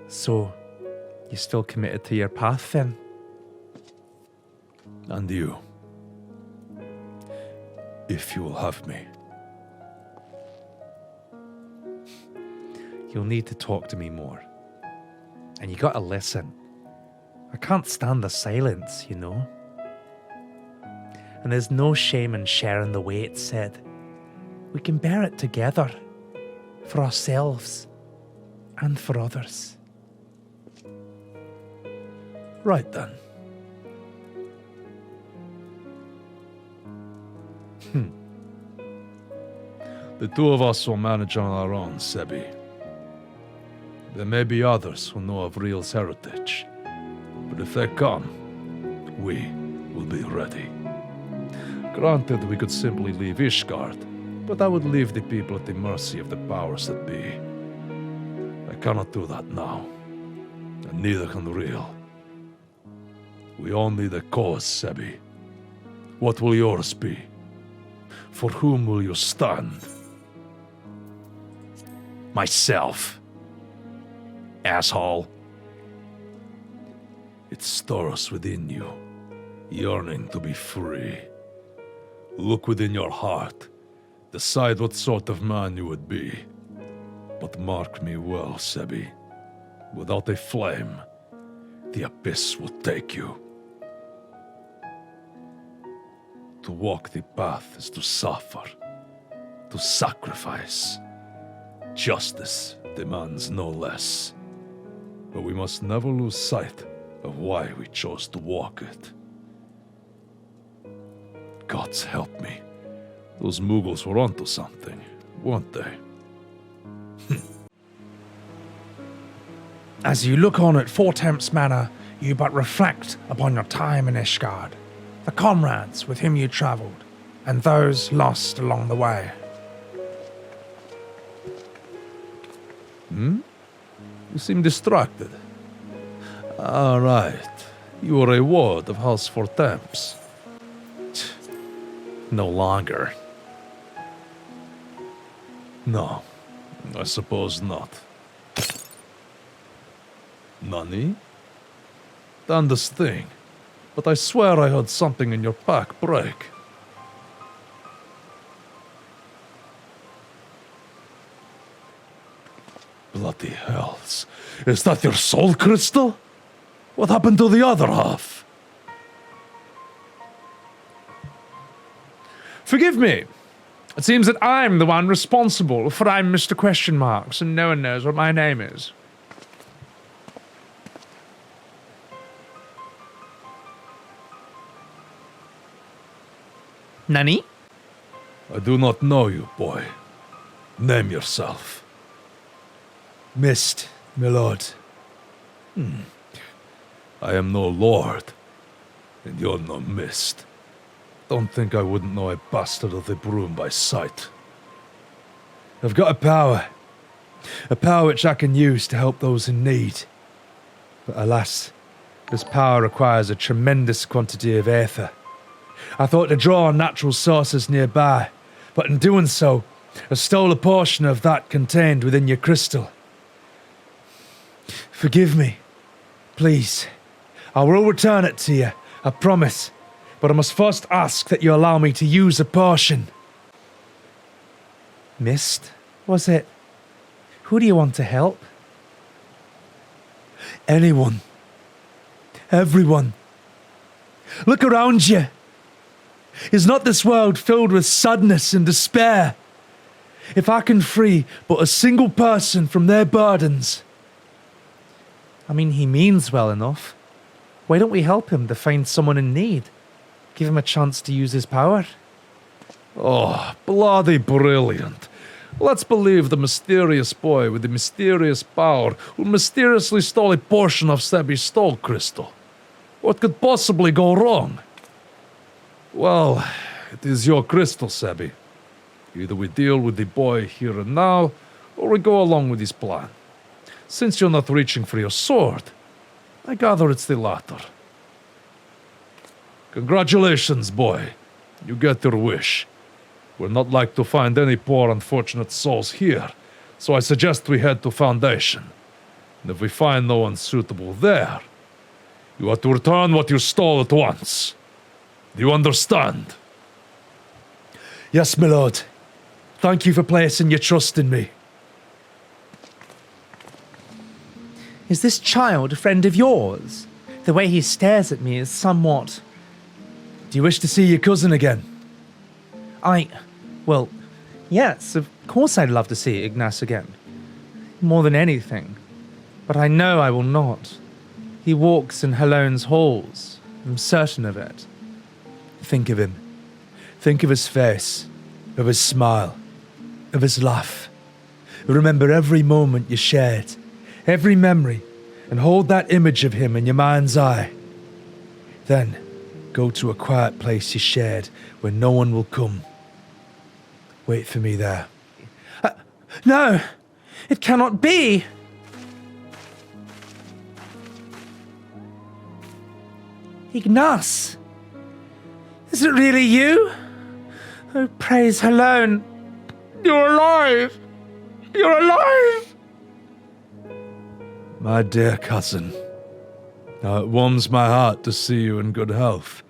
So, you still committed to your path then? And you, if you will have me. You'll need to talk to me more. And you gotta listen. I can't stand the silence, you know? And there's no shame in sharing the way it's said. We can bear it together. For ourselves. And for others. Right then. The two of us will manage on our own, Sebby. There may be others who know of Rielle's heritage, but if they come, we will be ready. Granted, we could simply leave Ishgard, but that would leave the people at the mercy of the powers that be. I cannot do that now, and neither can Rielle. We all need a cause, Sebby. What will yours be? For whom will you stand? Myself. Asshole. It stirs within you, yearning to be free. Look within your heart. Decide what sort of man you would be. But mark me well, Sebby. Without a flame, the abyss will take you. To walk the path is to suffer, to sacrifice. Justice demands no less. But we must never lose sight of why we chose to walk it. Gods help me. Those Mughals were onto something, weren't they? As you look on at Four Temps Manor, you but reflect upon your time in Ishgard, the comrades with whom you travelled, and those lost along the way. You seem distracted. All right. You are a ward of House Four Temps. No longer. No, I suppose not. Nani? Damnedest thing. But I swear I heard something in your pack break. Bloody hells. Is that your soul crystal? What happened to the other half? Forgive me. It seems that I'm the one responsible for I'm Mr. Question Marks, and no one knows what my name is. Nani? I do not know you, boy. Name yourself. Myste, my lord. I am no lord, and you're no Myste. Don't think I wouldn't know a bastard of the broom by sight. I've got a power which I can use to help those in need. But alas, this power requires a tremendous quantity of aether. I thought to draw on natural sources nearby, but in doing so, I stole a portion of that contained within your crystal. Forgive me, please. I will return it to you, I promise. But I must first ask that you allow me to use a portion. Myste, was it? Who do you want to help? Anyone. Everyone. Look around you. Is not this world filled with sadness and despair? If I can free but a single person from their burdens. I mean, he means well enough. Why don't we help him to find someone in need? Give him a chance to use his power. Oh, bloody brilliant. Let's believe the mysterious boy with the mysterious power who mysteriously stole a portion of Sebby's soul crystal. What could possibly go wrong? Well, it is your crystal, Sebby. Either we deal with the boy here and now, or we go along with his plan. Since you're not reaching for your sword, I gather it's the latter. Congratulations, boy. You get your wish. We're not like to find any poor unfortunate souls here, so I suggest we head to Foundation. And if we find no one suitable there, you are to return what you stole at once. Do you understand? Yes, my lord. Thank you for placing your trust in me. Is this child a friend of yours? The way he stares at me is somewhat... Do you wish to see your cousin again? Well, yes, of course I'd love to see Ignace again. More than anything. But I know I will not. He walks in Halone's halls. I'm certain of it. Think of him. Think of his face, of his smile, of his laugh. Remember every moment you shared, every memory, and hold that image of him in your mind's eye. Then, go to a quiet place you shared where no one will come. Wait for me there. No! It cannot be! Ignace! Is it really you? Oh, praise Halone! You're alive! You're alive! My dear cousin, Now it warms my heart to see you in good health.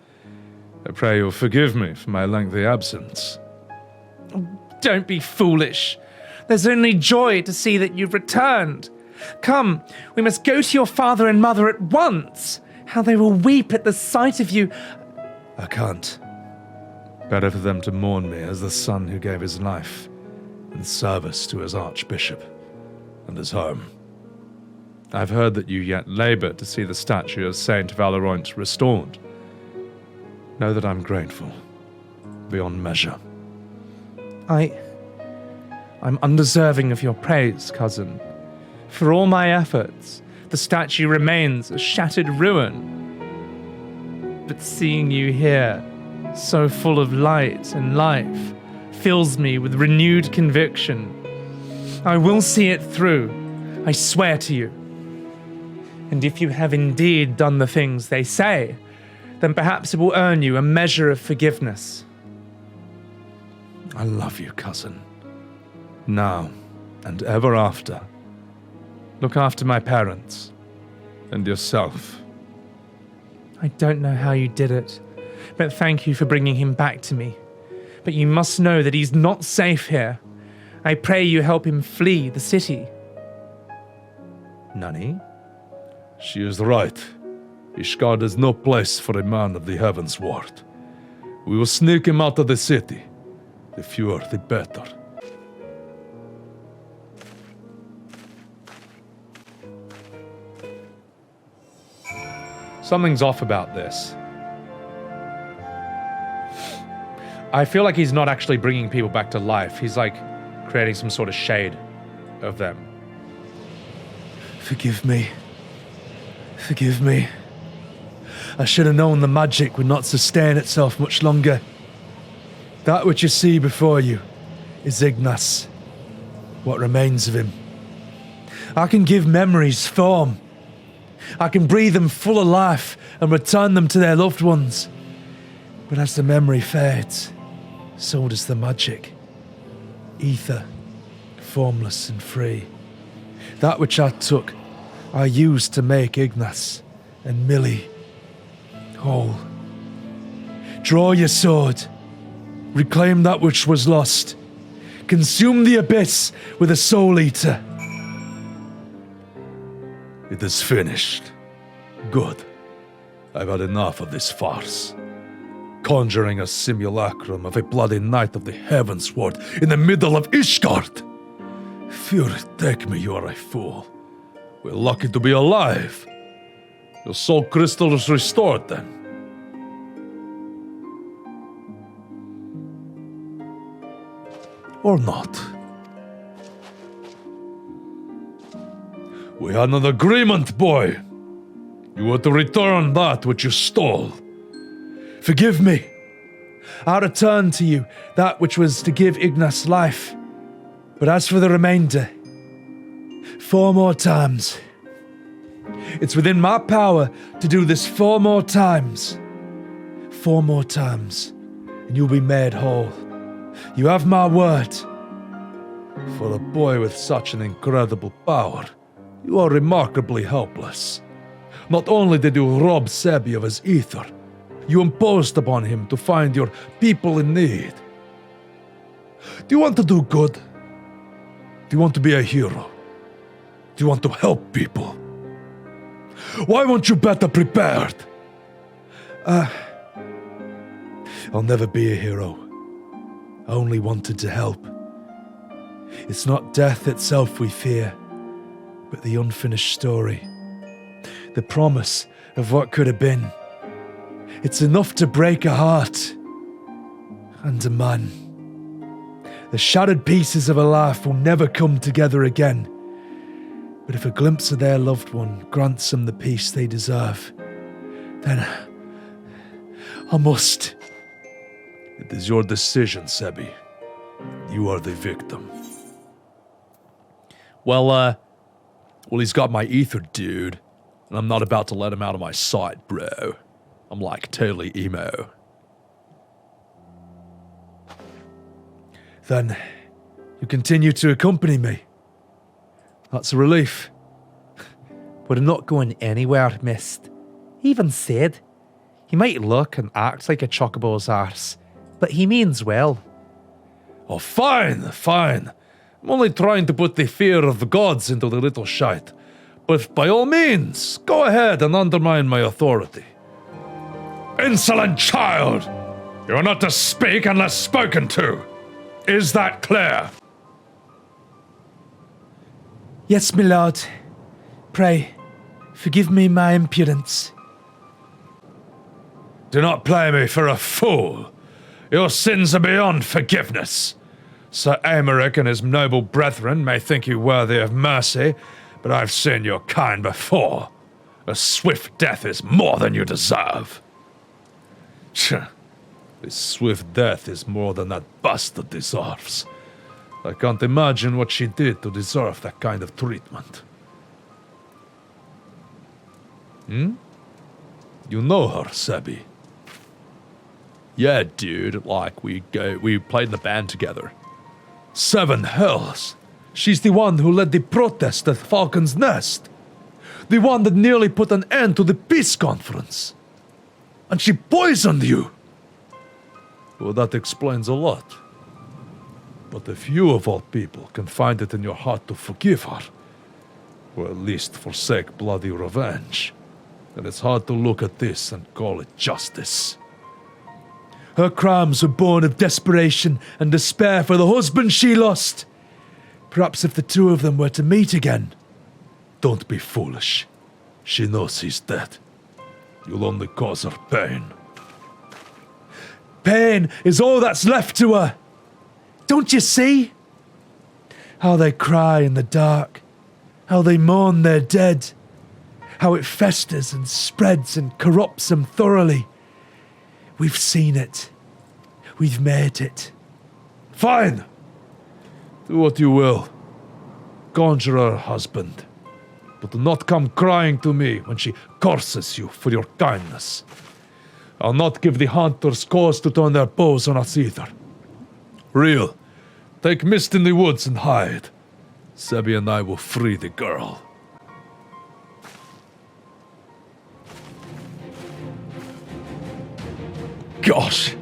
I pray you'll forgive me for my lengthy absence. Don't be foolish. There's only joy to see that you've returned. Come, we must go to your father and mother at once. How they will weep at the sight of you. I can't. Better for them to mourn me as the son who gave his life in service to his archbishop and his home. I've heard that you yet labor to see the statue of Saint Valorant restored. Know that I'm grateful, beyond measure. I'm undeserving of your praise, cousin. For all my efforts, the statue remains a shattered ruin. But seeing you here, so full of light and life, fills me with renewed conviction. I will see it through, I swear to you. And if you have indeed done the things they say, then perhaps it will earn you a measure of forgiveness. I love you, cousin. Now and ever after. Look after my parents and yourself. I don't know how you did it, but thank you for bringing him back to me. But you must know that he's not safe here. I pray you help him flee the city. Nani? She is right. Ishgard is no place for a man of the Heavensward. We will sneak him out of the city. The fewer, the better. Something's off about this. I feel like he's not actually bringing people back to life. He's like creating some sort of shade of them. Forgive me. Forgive me. I should have known the magic would not sustain itself much longer. That which you see before you is Ignas. What remains of him. I can give memories form. I can breathe them full of life and return them to their loved ones. But as the memory fades, so does the magic. Ether, formless and free. That which I took, I used to make Ignas and Millie whole. Draw your sword. Reclaim that which was lost. Consume the abyss with a soul eater. It is finished. Good. I've had enough of this farce. Conjuring a simulacrum of a bloody knight of the Heavensward in the middle of Ishgard. Fury, take me, you are a fool. We're lucky to be alive. Your soul crystal is restored then. Or not. We had an agreement, boy. You were to return that which you stole. Forgive me. I return to you that which was to give Ignas life. But as for the remainder, 4 more times. It's within my power to do this 4 more times. 4 more times, and you'll be made whole. You have my word. For a boy with such an incredible power, you are remarkably helpless. Not only did you rob Sebby of his ether, you imposed upon him to find your people in need. Do you want to do good? Do you want to be a hero? Do you want to help people? Why weren't you better prepared? I'll never be a hero. I only wanted to help. It's not death itself we fear, but the unfinished story. The promise of what could have been. It's enough to break a heart and a man. The shattered pieces of a life will never come together again. But if a glimpse of their loved one grants them the peace they deserve, then I must. It is your decision, Sebby. You are the victim. Well, he's got my ether, dude. And I'm not about to let him out of my sight, bro. I'm like totally emo. Then, you continue to accompany me. That's a relief. We're not going anywhere, Myste. He even said, he might look and act like a chocobo's arse, but he means well. Oh, fine, fine. I'm only trying to put the fear of the gods into the little shite. But by all means, go ahead and undermine my authority. Insolent child! You are not to speak unless spoken to. Is that clear? Yes, my lord. Pray, forgive me my impudence. Do not play me for a fool. Your sins are beyond forgiveness. Sir Aymeric and his noble brethren may think you worthy of mercy, but I've seen your kind before. A swift death is more than you deserve. This swift death is more than that bastard deserves. I can't imagine what she did to deserve that kind of treatment. You know her, Sebby? Yeah, dude, like we played in the band together. 7 hells! She's the one who led the protest at Falcon's Nest. The one that nearly put an end to the peace conference. And she poisoned you! Well, that explains a lot. But if you, of all people, can find it in your heart to forgive her, or at least forsake bloody revenge, then it's hard to look at this and call it justice. Her crimes were born of desperation and despair for the husband she lost. Perhaps if the two of them were to meet again. Don't be foolish. She knows he's dead. You'll only cause her pain. Pain is all that's left to her. Don't you see? How they cry in the dark. How they mourn their dead. How it festers and spreads and corrupts them thoroughly. We've seen it. We've made it. Fine! Do what you will. Conjure her husband. But do not come crying to me when she curses you for your kindness. I'll not give the hunters cause to turn their bows on us either. Rielle, take Myste in the woods and hide. Sebby and I will free the girl. Gosh,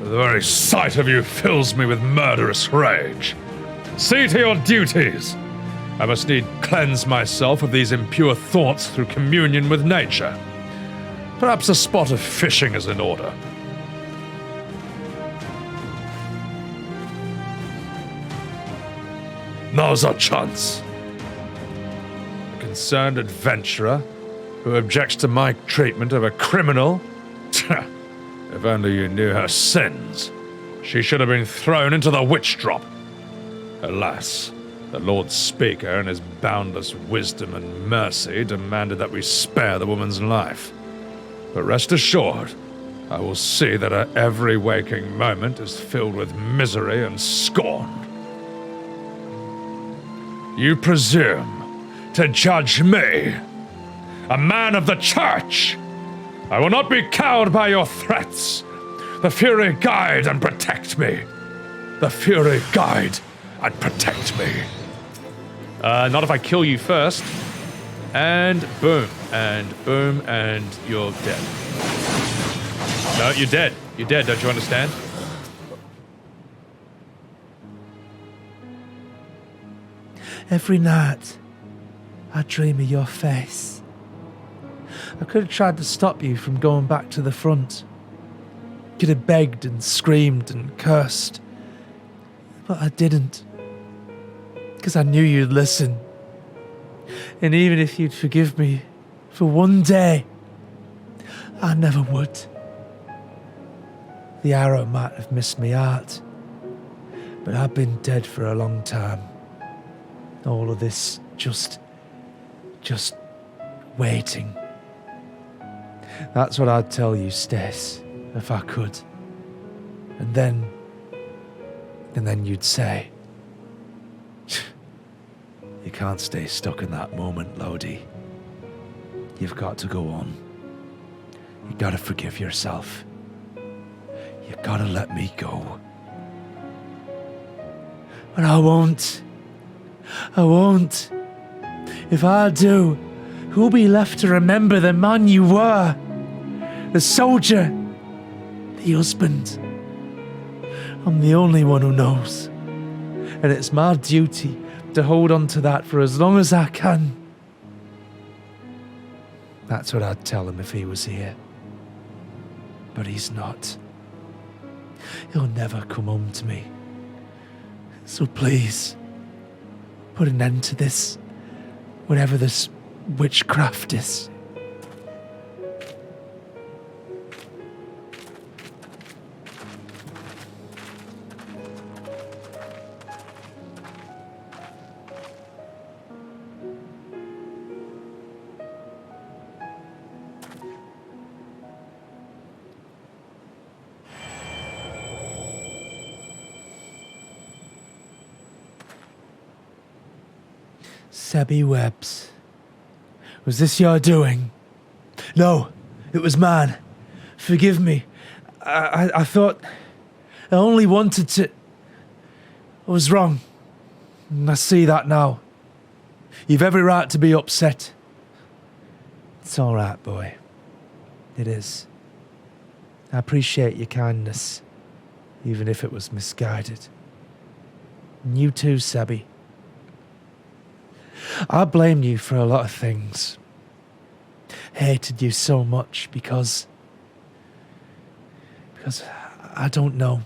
the very sight of you fills me with murderous rage. See to your duties. I must need cleanse myself of these impure thoughts through communion with nature. Perhaps a spot of fishing is in order. Now's our chance. A concerned adventurer who objects to my treatment of a criminal? If only you knew her sins. She should have been thrown into the witch drop. Alas, the Lord Speaker in his boundless wisdom and mercy demanded that we spare the woman's life. But rest assured, I will see that her every waking moment is filled with misery and scorn. You presume to judge me, a man of the church? I will not be cowed by your threats. The Fury guide and protect me. The Fury guide and protect me. Not if I kill you first. And boom, and you're dead. No, you're dead. You're dead, don't you understand? Every night, I dream of your face. I could have tried to stop you from going back to the front. Could have begged and screamed and cursed. But I didn't. Because I knew you'd listen. And even if you'd forgive me for one day, I never would. The arrow might have missed me heart, but I've been dead for a long time. All of this just waiting. That's what I'd tell you, Stace, if I could. And then you'd say, you can't stay stuck in that moment, Lodi. You've got to go on. You gotta forgive yourself. You gotta let me go. But I won't. I won't. If I do, who'll be left to remember the man you were? the soldier, the husband. I'm the only one who knows. And it's my duty to hold on to that for as long as I can. That's what I'd tell him if he was here. But he's not. He'll never come home to me. So please, put an end to this, whatever this witchcraft is. Sebbywebz. Was this your doing? No, it was mine. Forgive me. I thought... I only wanted to... I was wrong. And I see that now. You've every right to be upset. It's all right, boy. It is. I appreciate your kindness, even if it was misguided. And you too, Sebby. I blamed you for a lot of things. Hated you so much because I don't know.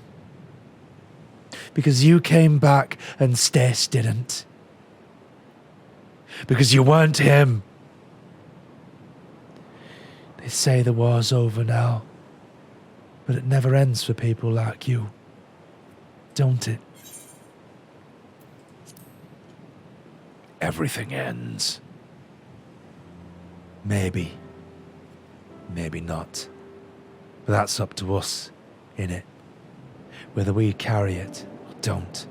Because you came back and Stace didn't. Because you weren't him. They say the war's over now, but it never ends for people like you, don't it? Everything ends. Maybe. Maybe not. But that's up to us, innit? Whether we carry it or don't.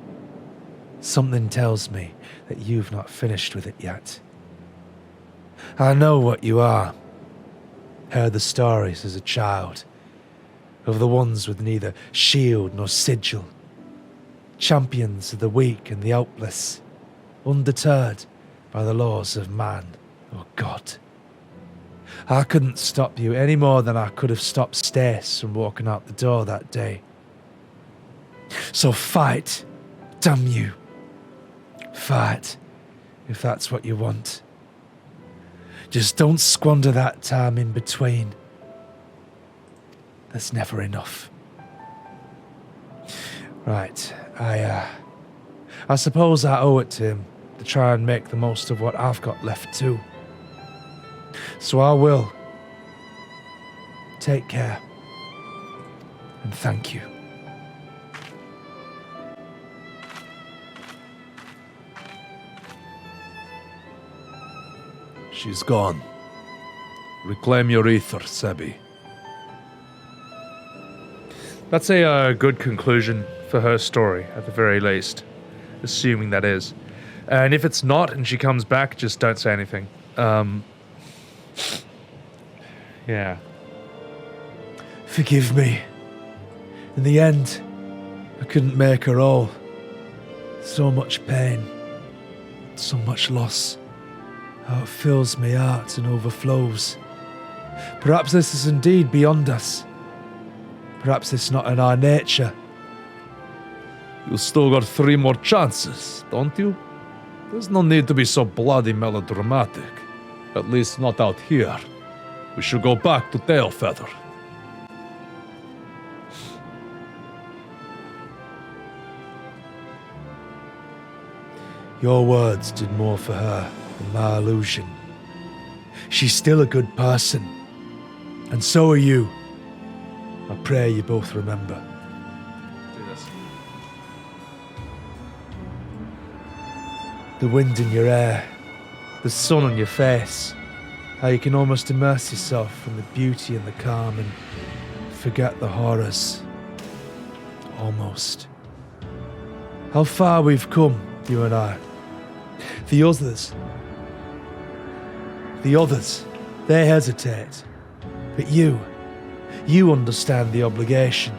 Something tells me that you've not finished with it yet. I know what you are. Heard the stories as a child. Of the ones with neither shield nor sigil. Champions of the weak and the helpless. Undeterred by the laws of man or God. I couldn't stop you any more than I could have stopped Stace from walking out the door that day. So fight, damn you. Fight, if that's what you want. Just don't squander that time in between. There's never enough. Right, I suppose I owe it to him to try and make the most of what I've got left too. So I will. Take care. And thank you. She's gone. Reclaim your ether, Sebby. That's a good conclusion for her story, at the very least. Assuming that is. And if it's not, and she comes back, just don't say anything. Yeah. Forgive me. In the end, I couldn't make her all. So much pain. So much loss. How it fills my heart and overflows. Perhaps this is indeed beyond us. Perhaps it's not in our nature. You still got 3 more chances, don't you? There's no need to be so bloody melodramatic. At least not out here. We should go back to Tailfeather. Your words did more for her than my illusion. She's still a good person. And so are you. I pray you both remember. Do this. The wind in your hair, the sun on your face, how you can almost immerse yourself in the beauty and the calm and forget the horrors. Almost. How far we've come, you and I. The others, they hesitate. But you understand the obligation,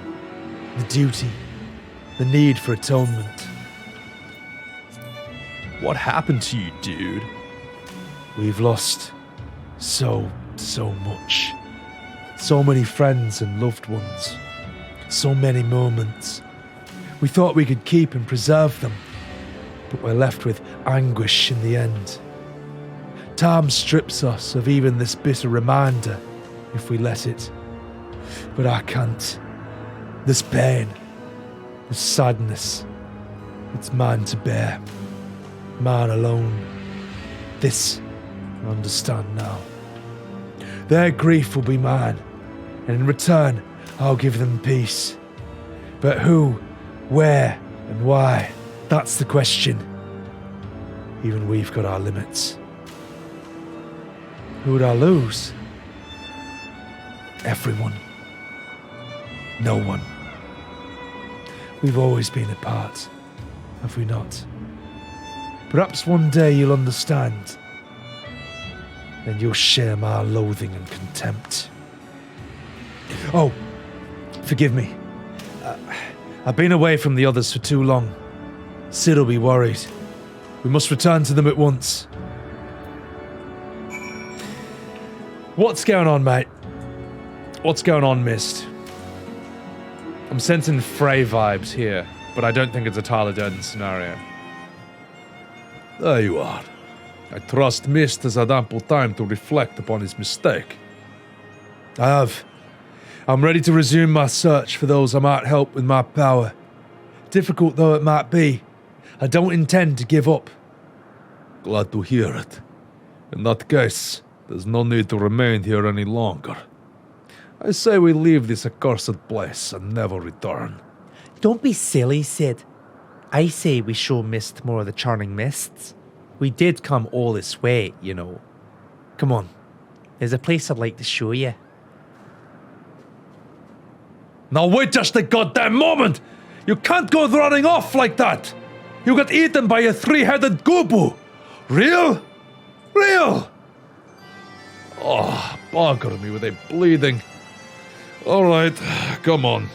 the duty, the need for atonement. What happened to you, dude? We've lost so much. So many friends and loved ones. So many moments. We thought we could keep and preserve them, but we're left with anguish in the end. Time strips us of even this bitter reminder if we let it. But I can't. This pain, this sadness, it's mine to bear. Mine alone. This I understand now. Their grief will be mine, and in return, I'll give them peace. But who, where, and why? That's the question. Even we've got our limits. Who would I lose? Everyone. No one. We've always been apart, have we not? Perhaps one day you'll understand. Then you'll share my loathing and contempt. Oh, forgive me. I've been away from the others for too long. Sid will be worried. We must return to them at once. What's going on, mate? What's going on, Myste? I'm sensing Fray vibes here, but I don't think it's a Tyler Durden scenario. There you are. I trust Myste has had ample time to reflect upon his mistake. I have. I'm ready to resume my search for those I might help with my power. Difficult though it might be, I don't intend to give up. Glad to hear it. In that case, there's no need to remain here any longer. I say we leave this accursed place and never return. Don't be silly, Sid. I say we show Myste more of the Charming Mists. We did come all this way, you know. Come on. There's a place I'd like to show you. Now wait just a goddamn moment! You can't go running off like that! You got eaten by a three-headed goobu! Real? Real? Oh, bugger me with a bleeding. Alright, come on.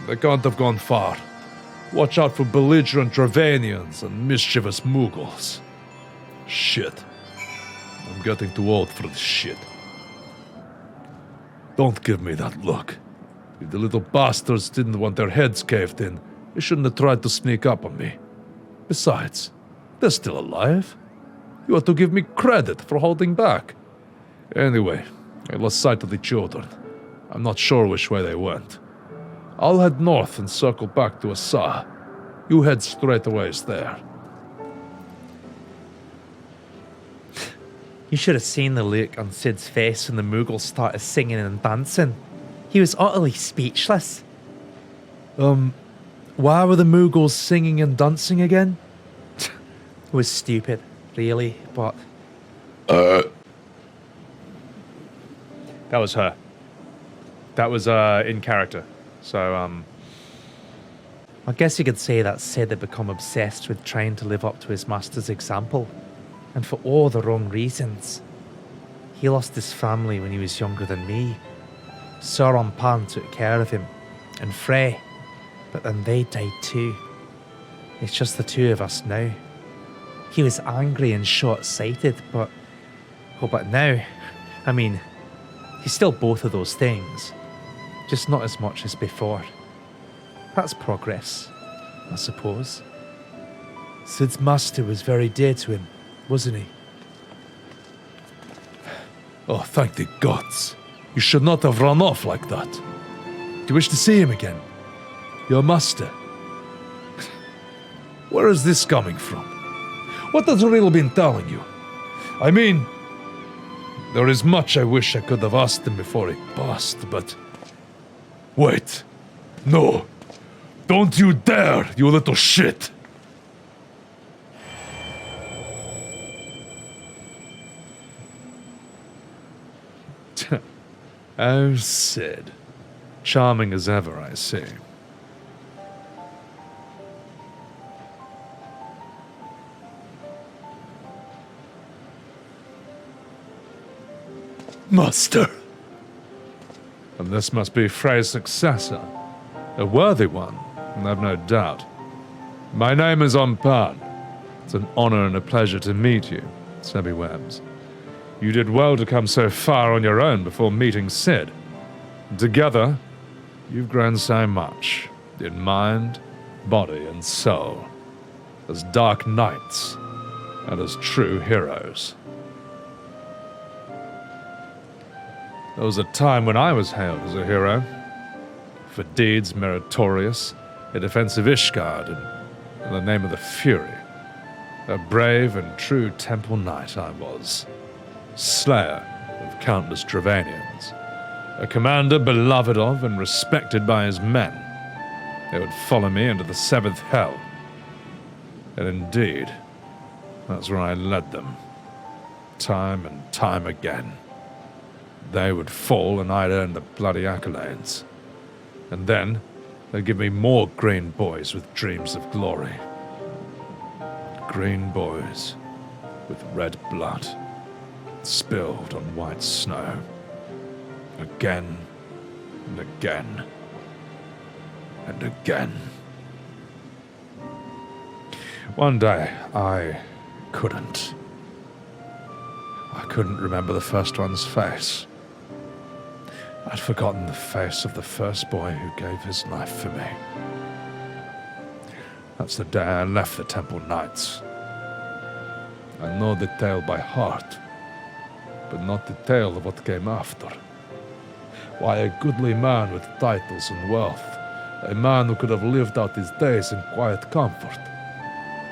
They can't have gone far. Watch out for belligerent Dravanians and mischievous Mughals. Shit. I'm getting too old for this shit. Don't give me that look. If the little bastards didn't want their heads caved in, they shouldn't have tried to sneak up on me. Besides, they're still alive. You ought to give me credit for holding back. Anyway, I lost sight of the children. I'm not sure which way they went. I'll head north and circle back to Asa. You head straight away there. You should have seen the look on Sid's face when the Mughals started singing and dancing. He was utterly speechless. Why were the Mughals singing and dancing again? It was stupid, really, but... That was her. That was in character. So, I guess you could say that Sid had become obsessed with trying to live up to his master's example. And for all the wrong reasons. He lost his family when he was younger than me. Sauron Pan took care of him, and Fray, but then they died too. It's just the two of us now. He was angry and short-sighted, but now, I mean, he's still both of those things, just not as much as before. That's progress, I suppose. Sid's master was very dear to him, wasn't he? Oh, thank the gods. You should not have run off like that. Do you wish to see him again? Your master? Where is this coming from? What has Rielle been telling you? I mean, there is much I wish I could have asked him before he passed, but... Wait. No. Don't you dare, you little shit! Oh, Sid. Charming as ever, I see. Master! And this must be Frey's successor. A worthy one, I've no doubt. My name is Ompan. It's an honor and a pleasure to meet you, Sebbywebz. You did well to come so far on your own before meeting Sid. Together, you've grown so much in mind, body, and soul, as Dark Knights and as true heroes. There was a time when I was hailed as a hero, for deeds meritorious in defense of Ishgard and in the name of the Fury. A brave and true Temple Knight I was, slayer of countless Dravanians, a commander beloved of and respected by his men. They would follow me into the seventh hell. And indeed, that's where I led them, time and time again. They would fall and I'd earn the bloody accolades. And then they'd give me more green boys with dreams of glory. Green boys with red blood spilled on white snow. Again and again and again. One day, I couldn't remember the first one's face. I'd forgotten the face of the first boy who gave his life for me. That's the day I left the Temple Knights. I know the tale by heart, but not the tale of what came after. Why, a goodly man with titles and wealth, a man who could have lived out his days in quiet comfort.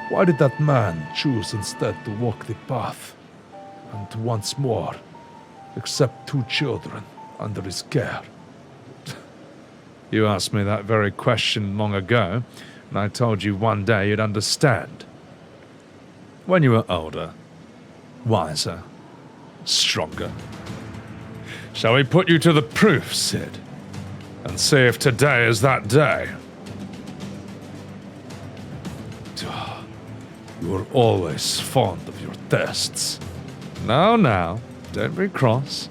Why did that man choose instead to walk the path, and to once more accept 2 children under his care? You asked me that very question long ago, and I told you one day you'd understand. When you were older, wiser, stronger. Shall we put you to the proof, Sid, and see if today is that day? You were always fond of your tests. Now, don't be cross.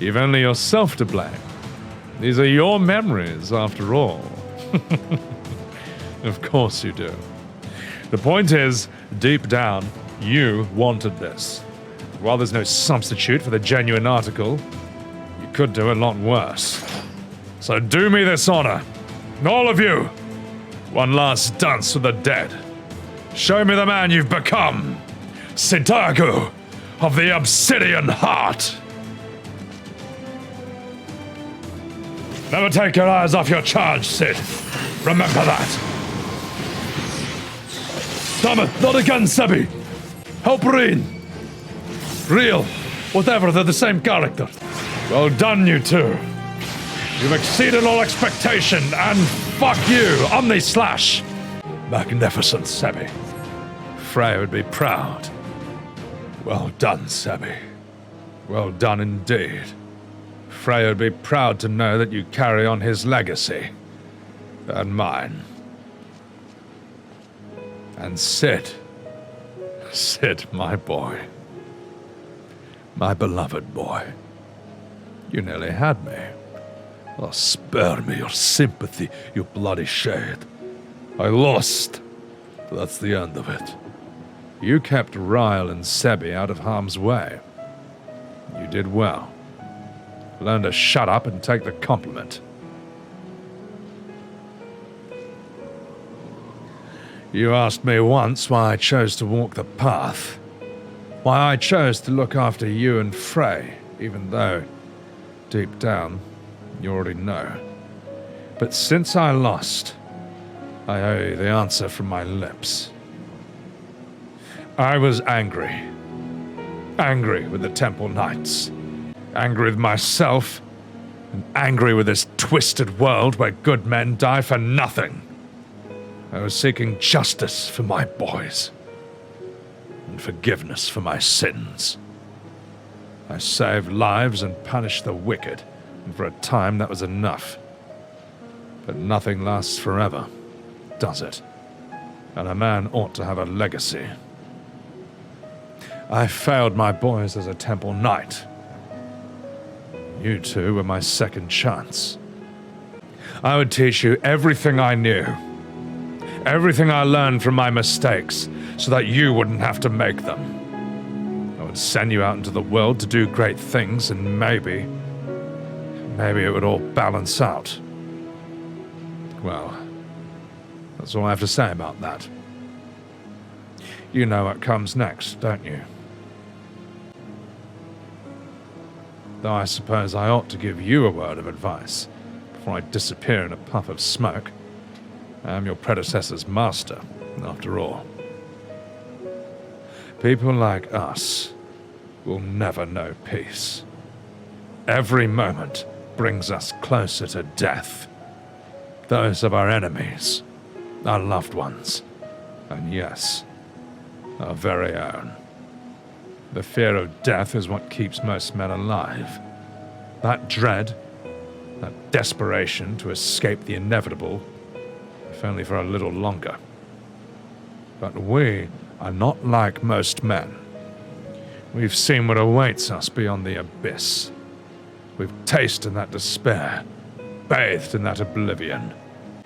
You've only yourself to blame. These are your memories, after all. Of course you do. The point is, deep down, you wanted this. While there's no substitute for the genuine article, you could do a lot worse. So do me this honor. All of you. One last dance with the dead. Show me the man you've become. Sidurgu of the Obsidian Heart. Never take your eyes off your charge, Sid. Remember that. Damn it, not again, Sebby. Help Rielle. Rielle, whatever, they're the same character. Well done, you two. You've exceeded all expectation, and fuck you, Omni-Slash. Magnificent, Sebby. Fray would be proud. Well done, Sebby. Well done indeed. Fray would be proud to know that you carry on his legacy. And mine. And Sid. Sid, my boy. My beloved boy. You nearly had me. Oh, spare me your sympathy, you bloody shade. I lost. That's the end of it. You kept Rielle and Sebby out of harm's way. You did well. Learn to shut up and take the compliment. You asked me once why I chose to walk the path. Why I chose to look after you and Fray, even though, deep down, you already know. But since I lost, I owe you the answer from my lips. I was angry. Angry with the Temple Knights. Angry with myself. And angry with this twisted world where good men die for nothing. I was seeking justice for my boys. And forgiveness for my sins. I saved lives and punished the wicked. And for a time that was enough. But nothing lasts forever, does it? And a man ought to have a legacy. I failed my boys as a Temple Knight. You two were my second chance. I would teach you everything I knew. Everything I learned from my mistakes, so that you wouldn't have to make them. I would send you out into the world to do great things, and maybe maybe it would all balance out. Well, that's all I have to say about that. You know what comes next, don't you? Though I suppose I ought to give you a word of advice before I disappear in a puff of smoke. I am your predecessor's master, after all. People like us will never know peace. Every moment brings us closer to death. Those of our enemies, our loved ones, and yes, our very own. The fear of death is what keeps most men alive. That dread, that desperation to escape the inevitable, if only for a little longer. But we are not like most men. We've seen what awaits us beyond the abyss. We've tasted that despair, bathed in that oblivion.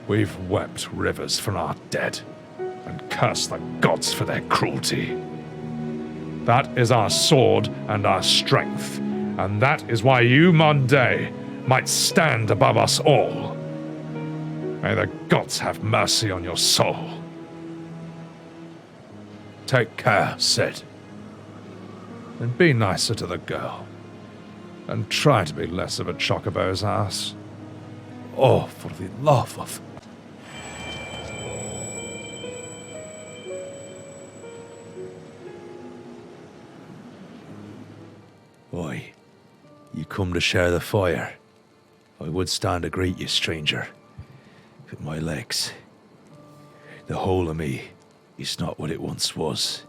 We've wept rivers for our dead, and cursed the gods for their cruelty. That is our sword and our strength, and that is why you, Monday, might stand above us all. May the gods have mercy on your soul. Take care, Sid. And be nicer to the girl. And try to be less of a chocobo's ass. Oh, for the love of... Oi, you come to share the fire. I would stand to greet you, stranger. But my legs, the whole of me, is not what it once was.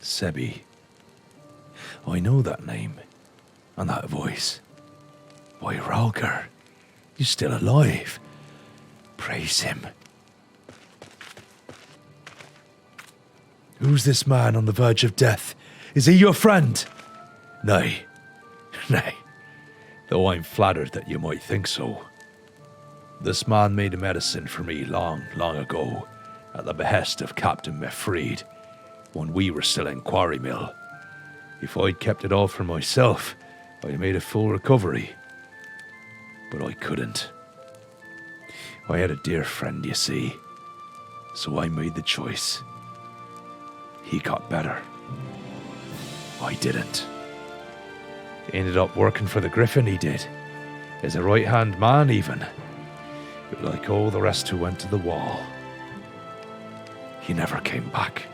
Sebby. I know that name, and that voice. Why, Ralger, you're still alive. Praise him. Who's this man on the verge of death? Is he your friend? Nay, nay, though I'm flattered that you might think so. This man made a medicine for me long, long ago, at the behest of Captain Mefreed, when we were still in Quarry Mill. If I'd kept it all for myself, I'd made a full recovery. But I couldn't. I had a dear friend, you see, so I made the choice. He got better. I didn't. Ended up working for the Griffin, he did. As a right-hand man, even. But like all the rest who went to the wall, he never came back.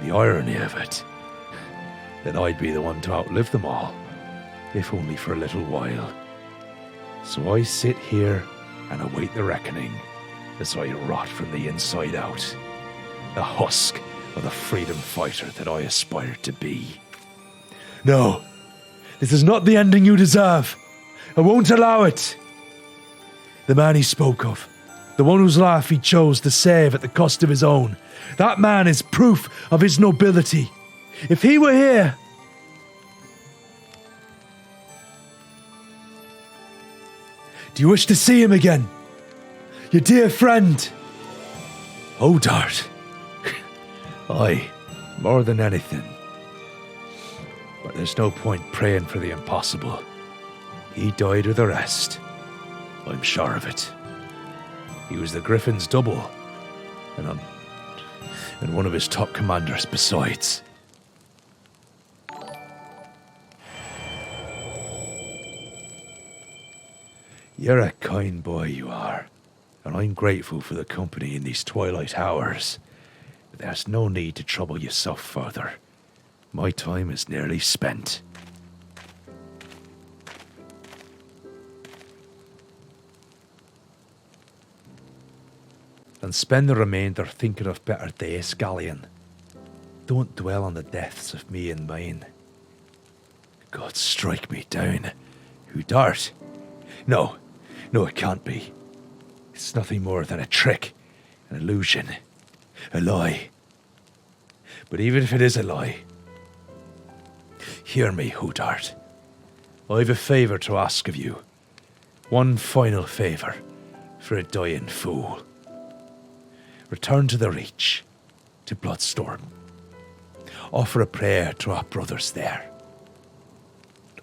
The irony of it, that I'd be the one to outlive them all, if only for a little while. So I sit here and await the reckoning as I rot from the inside out, the husk of the freedom fighter that I aspired to be. No, this is not the ending you deserve. I won't allow it. The man he spoke of, the one whose life he chose to save at the cost of his own, that man is proof of his nobility. If he were here... Do you wish to see him again? Your dear friend? Oh, Dart. Aye, more than anything. But there's no point praying for the impossible. He died with the rest. I'm sure of it. He was the Griffin's double, and one of his top commanders besides. You're a kind boy, you are, and I'm grateful for the company in these twilight hours. But there's no need to trouble yourself further. My time is nearly spent. And spend the remainder thinking of better days, Galleon. Don't dwell on the deaths of me and mine. God, strike me down. Who dart? No, it can't be. It's nothing more than a trick, an illusion, a lie. But even if it is a lie, hear me, Hoodart. I've a favour to ask of you. One final favour for a dying fool. Return to the Reach, to Bloodstorm. Offer a prayer to our brothers there.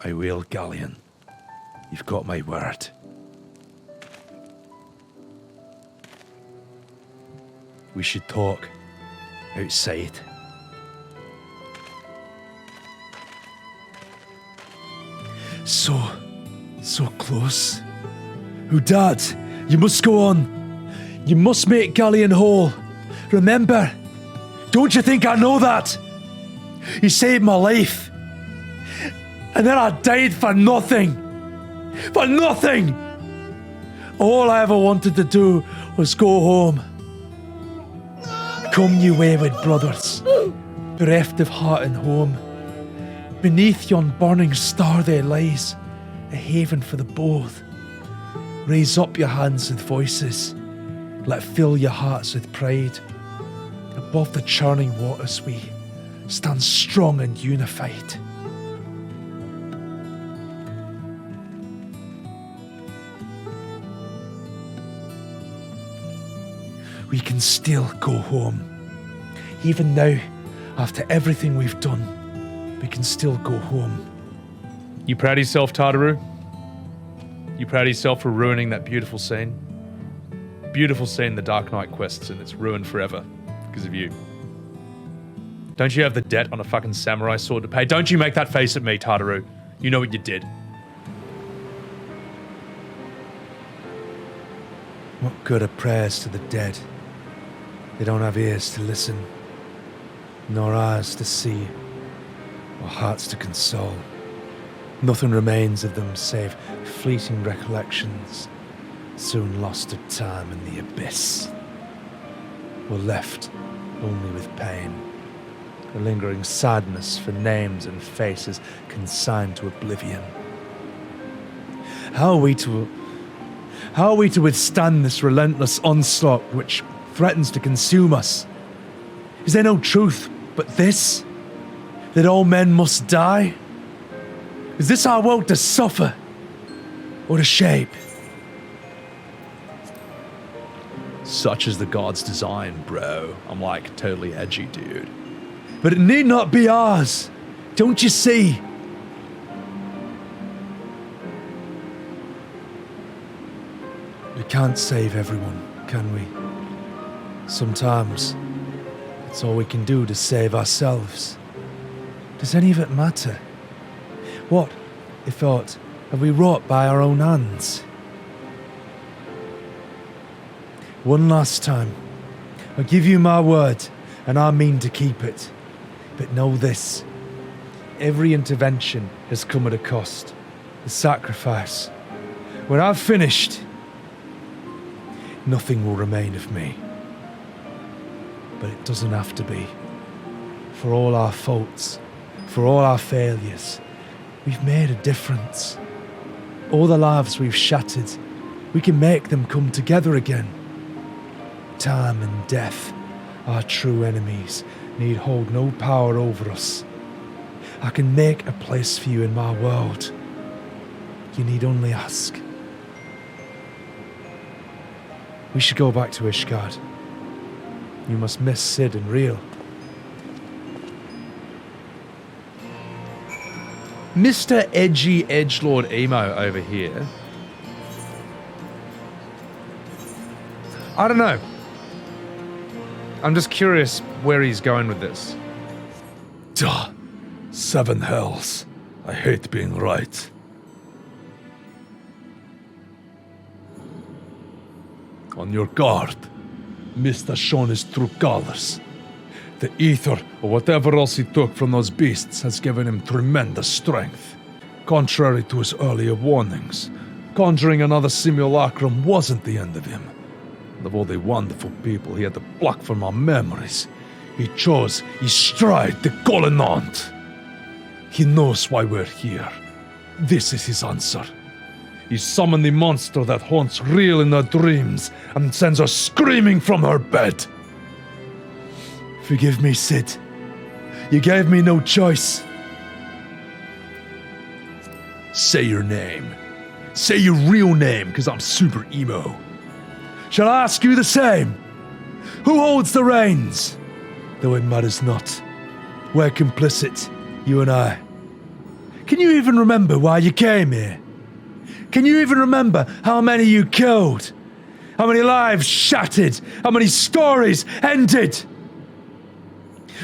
I will, Galleon. You've got my word. We should talk outside. So close. Oh, Dad, you must go on. You must make Galleon whole. Remember, don't you think I know that? You saved my life. And then I died for nothing. For nothing! All I ever wanted to do was go home. Come, you wayward brothers, bereft of heart and home. Beneath yon burning star there lies a haven for the both. Raise up your hands with voices, let fill your hearts with pride. Above the churning waters we stand strong and unified. We can still go home. Even now, after everything we've done, we can still go home. You proud of yourself, Tartaru? You proud of yourself for ruining that beautiful scene? Beautiful scene in the Dark Knight quests, and it's ruined forever because of you. Don't you have the debt on a fucking samurai sword to pay? Don't you make that face at me, Tartaru. You know what you did. What good are prayers to the dead? They don't have ears to listen, nor eyes to see, or hearts to console. Nothing remains of them save fleeting recollections, soon lost to time in the abyss. We're left only with pain, a lingering sadness for names and faces consigned to oblivion. How are we to withstand this relentless onslaught which threatens to consume us? Is there no truth but this? That all men must die? Is this our world to suffer or to shape? Such is the god's design, bro. I'm like totally edgy, dude. But it need not be ours. Don't you see? We can't save everyone, can we? Sometimes it's all we can do to save ourselves. Does any of it matter? What, if aught, have we wrought by our own hands? One last time, I give you my word, and I mean to keep it. But know this, every intervention has come at a cost, a sacrifice. When I've finished, nothing will remain of me. But it doesn't have to be. For all our faults, for all our failures, we've made a difference. All the lives we've shattered, we can make them come together again. Time and death, our true enemies, need hold no power over us. I can make a place for you in my world. You need only ask. We should go back to Ishgard. You must miss Sid and Rielle. Mr. Edgy Edgelord Emo over here. I don't know. I'm just curious where he's going with this. Duh. 7 hells. I hate being right. On your guard. Myste has shown his true colors. The ether, or whatever else he took from those beasts, has given him tremendous strength. Contrary to his earlier warnings, conjuring another simulacrum wasn't the end of him. And of all the wonderful people he had to block from our memories, he chose Ystride the Golinant. He knows why we're here. This is his answer. He summoned the monster that haunts Rielle in her dreams and sends her screaming from her bed. Forgive me, Sid. You gave me no choice. Say your name. Say your real name, because I'm super emo. Shall I ask you the same? Who holds the reins? Though it matters not. We're complicit, you and I. Can you even remember why you came here? Can you even remember how many you killed? How many lives shattered? How many stories ended?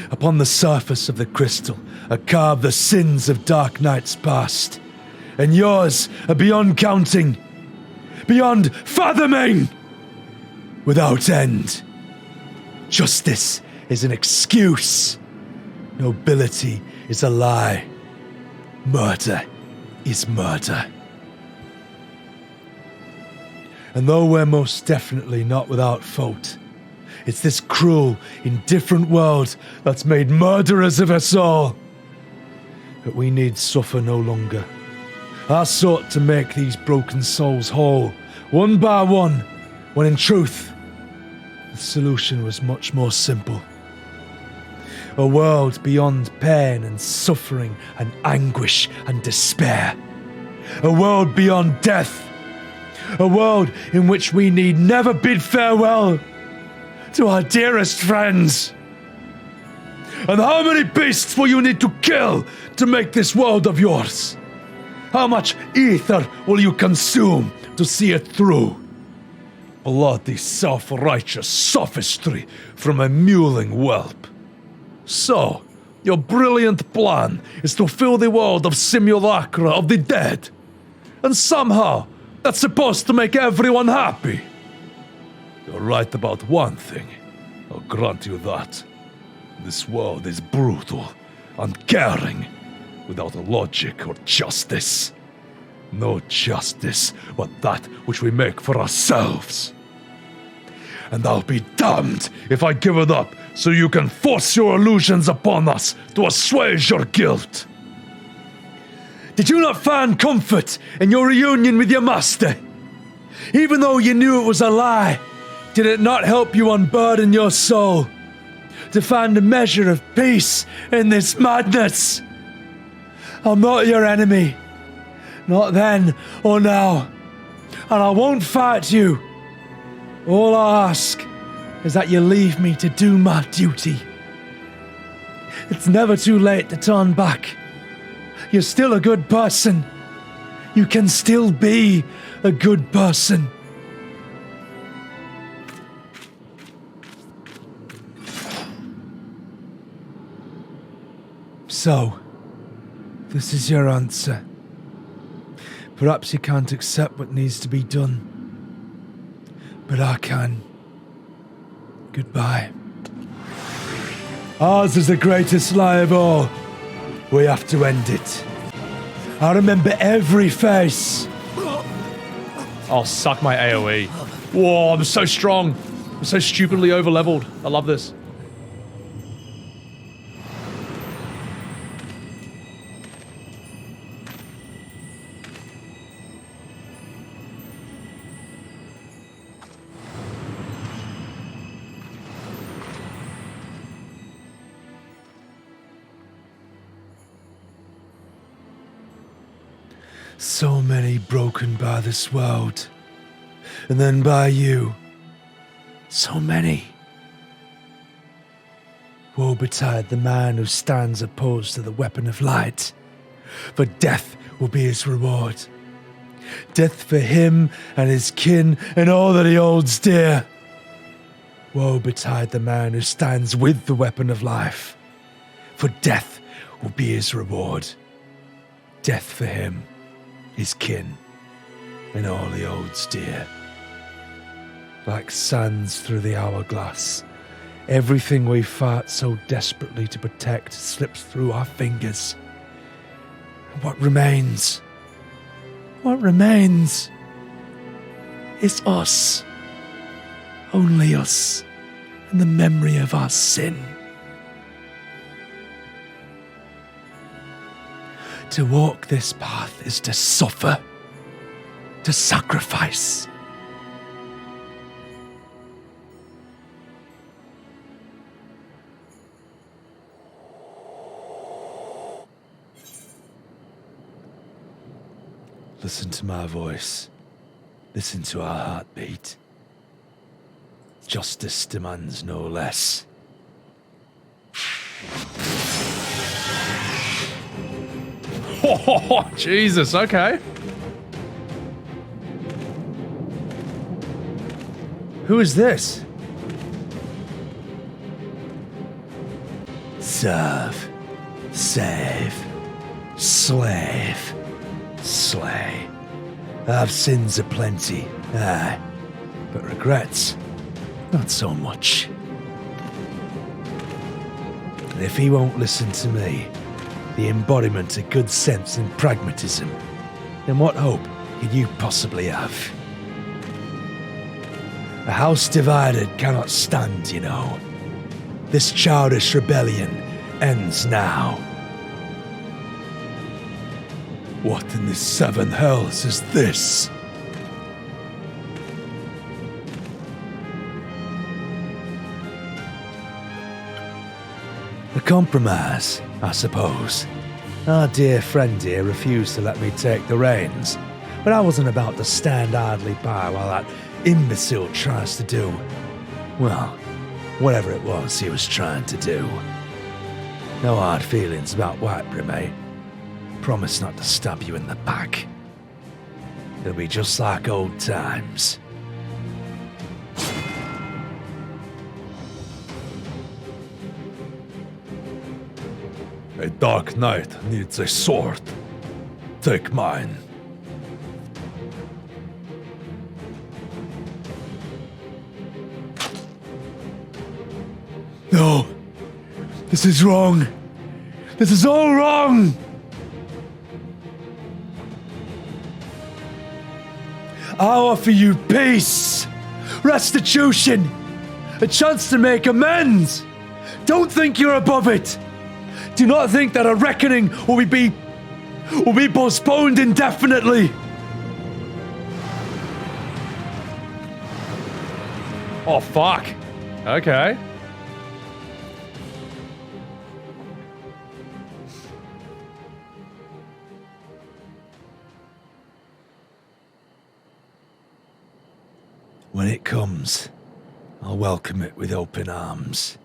Upon the surface of the crystal are carved the sins of Dark Knight's past. And yours are beyond counting, beyond fathoming, without end. Justice is an excuse. Nobility is a lie. Murder is murder. And though we're most definitely not without fault, it's this cruel, indifferent world that's made murderers of us all. But we need suffer no longer. I sought to make these broken souls whole, one by one, when in truth, the solution was much more simple. A world beyond pain and suffering and anguish and despair. A world beyond death. A world in which we need never bid farewell to our dearest friends. And how many beasts will you need to kill to make this world of yours? How much ether will you consume to see it through? Bloody self-righteous sophistry from a mewling whelp. So, your brilliant plan is to fill the world of simulacra of the dead. And somehow, that's supposed to make everyone happy. You're right about one thing. I'll grant you that. This world is brutal, uncaring, without logic or justice. No justice but that which we make for ourselves. And I'll be damned if I give it up so you can force your illusions upon us to assuage your guilt. Did you not find comfort in your reunion with your master? Even though you knew it was a lie, did it not help you unburden your soul to find a measure of peace in this madness? I'm not your enemy. Not then or now. And I won't fight you. All I ask is that you leave me to do my duty. It's never too late to turn back. You're still a good person. You can still be a good person. So, this is your answer. Perhaps you can't accept what needs to be done. But I can. Goodbye. Ours is the greatest lie of all. We have to end it. I remember every face. I'll suck my AoE. Whoa, I'm so strong. I'm so stupidly over-leveled. I love this. So many broken by this world. And then by you. So many. Woe betide the man who stands opposed to the weapon of light. For death will be his reward. Death for him and his kin and all that he holds dear. Woe betide the man who stands with the weapon of life. For death will be his reward. Death for him, his kin, and all he holds dear. Like sands through the hourglass, everything we fought so desperately to protect slips through our fingers. And what remains? What remains is us. Only us, and the memory of our sin. To walk this path is to suffer, to sacrifice. Listen to my voice. Listen to our heartbeat. Justice demands no less. Oh, Jesus, okay. Who is this? Serve, save, slave, slay. I've sins aplenty, aye, but regrets, not so much. And if he won't listen to me, the embodiment of good sense and pragmatism, then what hope could you possibly have? A house divided cannot stand, you know. This childish rebellion ends now. What in the seven hells is this? A compromise, I suppose. Our dear friend here refused to let me take the reins, but I wasn't about to stand idly by while that imbecile tries to do, well, whatever it was he was trying to do. No hard feelings about Whitebrim, eh? Promise not to stab you in the back. It'll be just like old times. A Dark Knight needs a sword. Take mine. No! This is wrong! This is all wrong! I offer you peace! Restitution! A chance to make amends! Don't think you're above it! Do not think that a reckoning will be postponed indefinitely! Oh, fuck. Okay. When it comes, I'll welcome it with open arms.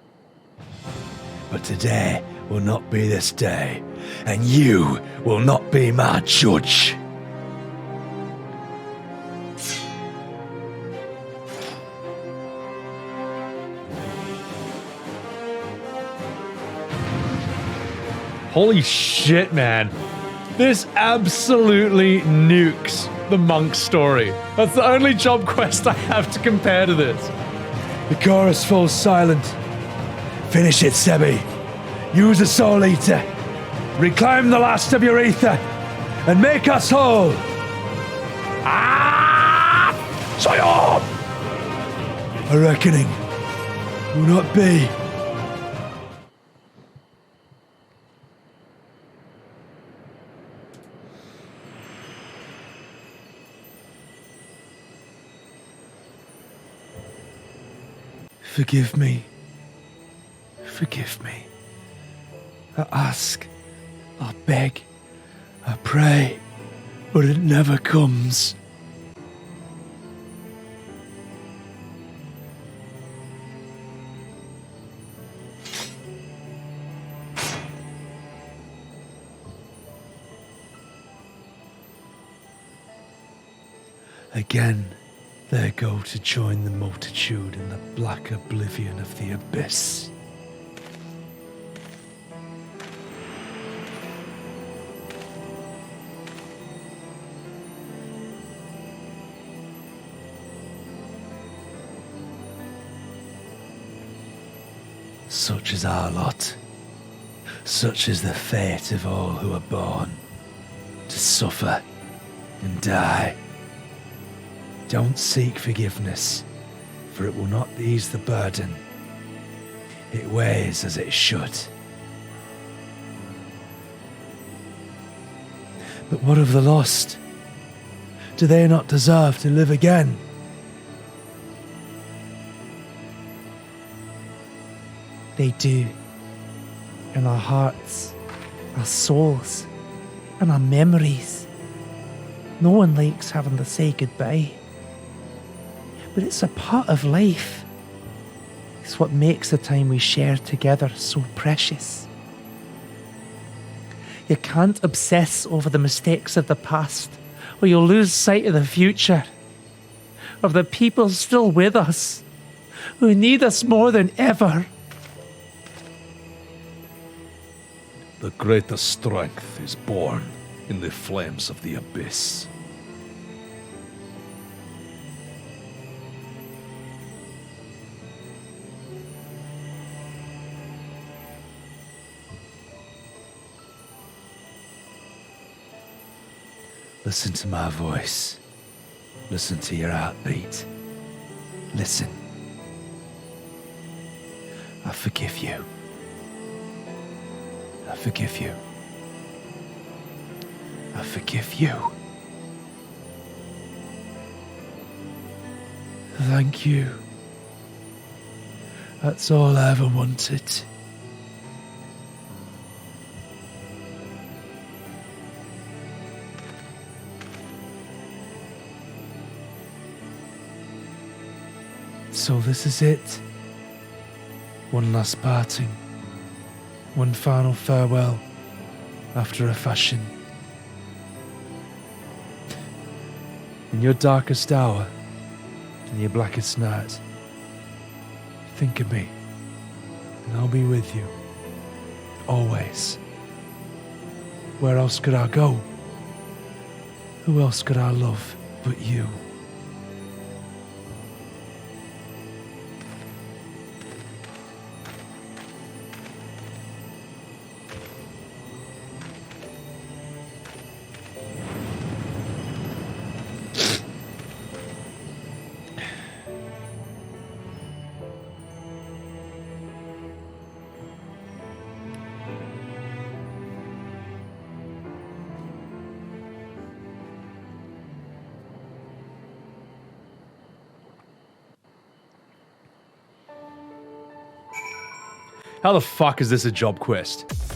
But today will not be this day, and you will not be my judge. Holy shit, man. This absolutely nukes the monk story. That's the only job quest I have to compare to this. The chorus falls silent. Finish it, Sebby. Use a soul eater. Reclaim the last of your ether. And make us whole. Ah! Soyo! A reckoning will not be. Forgive me. Forgive me. I ask, I beg, I pray, but it never comes. Again, they go to join the multitude in the black oblivion of the abyss. Such is our lot. Such is the fate of all who are born to suffer and die. Don't seek forgiveness, for it will not ease the burden. It weighs as it should. But what of the lost? Do they not deserve to live again? They do. In our hearts, our souls, and our memories. No one likes having to say goodbye. But it's a part of life. It's what makes the time we share together so precious. You can't obsess over the mistakes of the past, or you'll lose sight of the future. Of the people still with us, who need us more than ever. The greatest strength is born in the flames of the abyss. Listen to my voice. Listen to your heartbeat. Listen. I forgive you. I forgive you. I forgive you. Thank you. That's all I ever wanted. So this is it. One last parting. One final farewell after a fashion. In your darkest hour, in your blackest night, think of me, and I'll be with you. Always. Where else could I go? Who else could I love but you? How the fuck is this a job quest?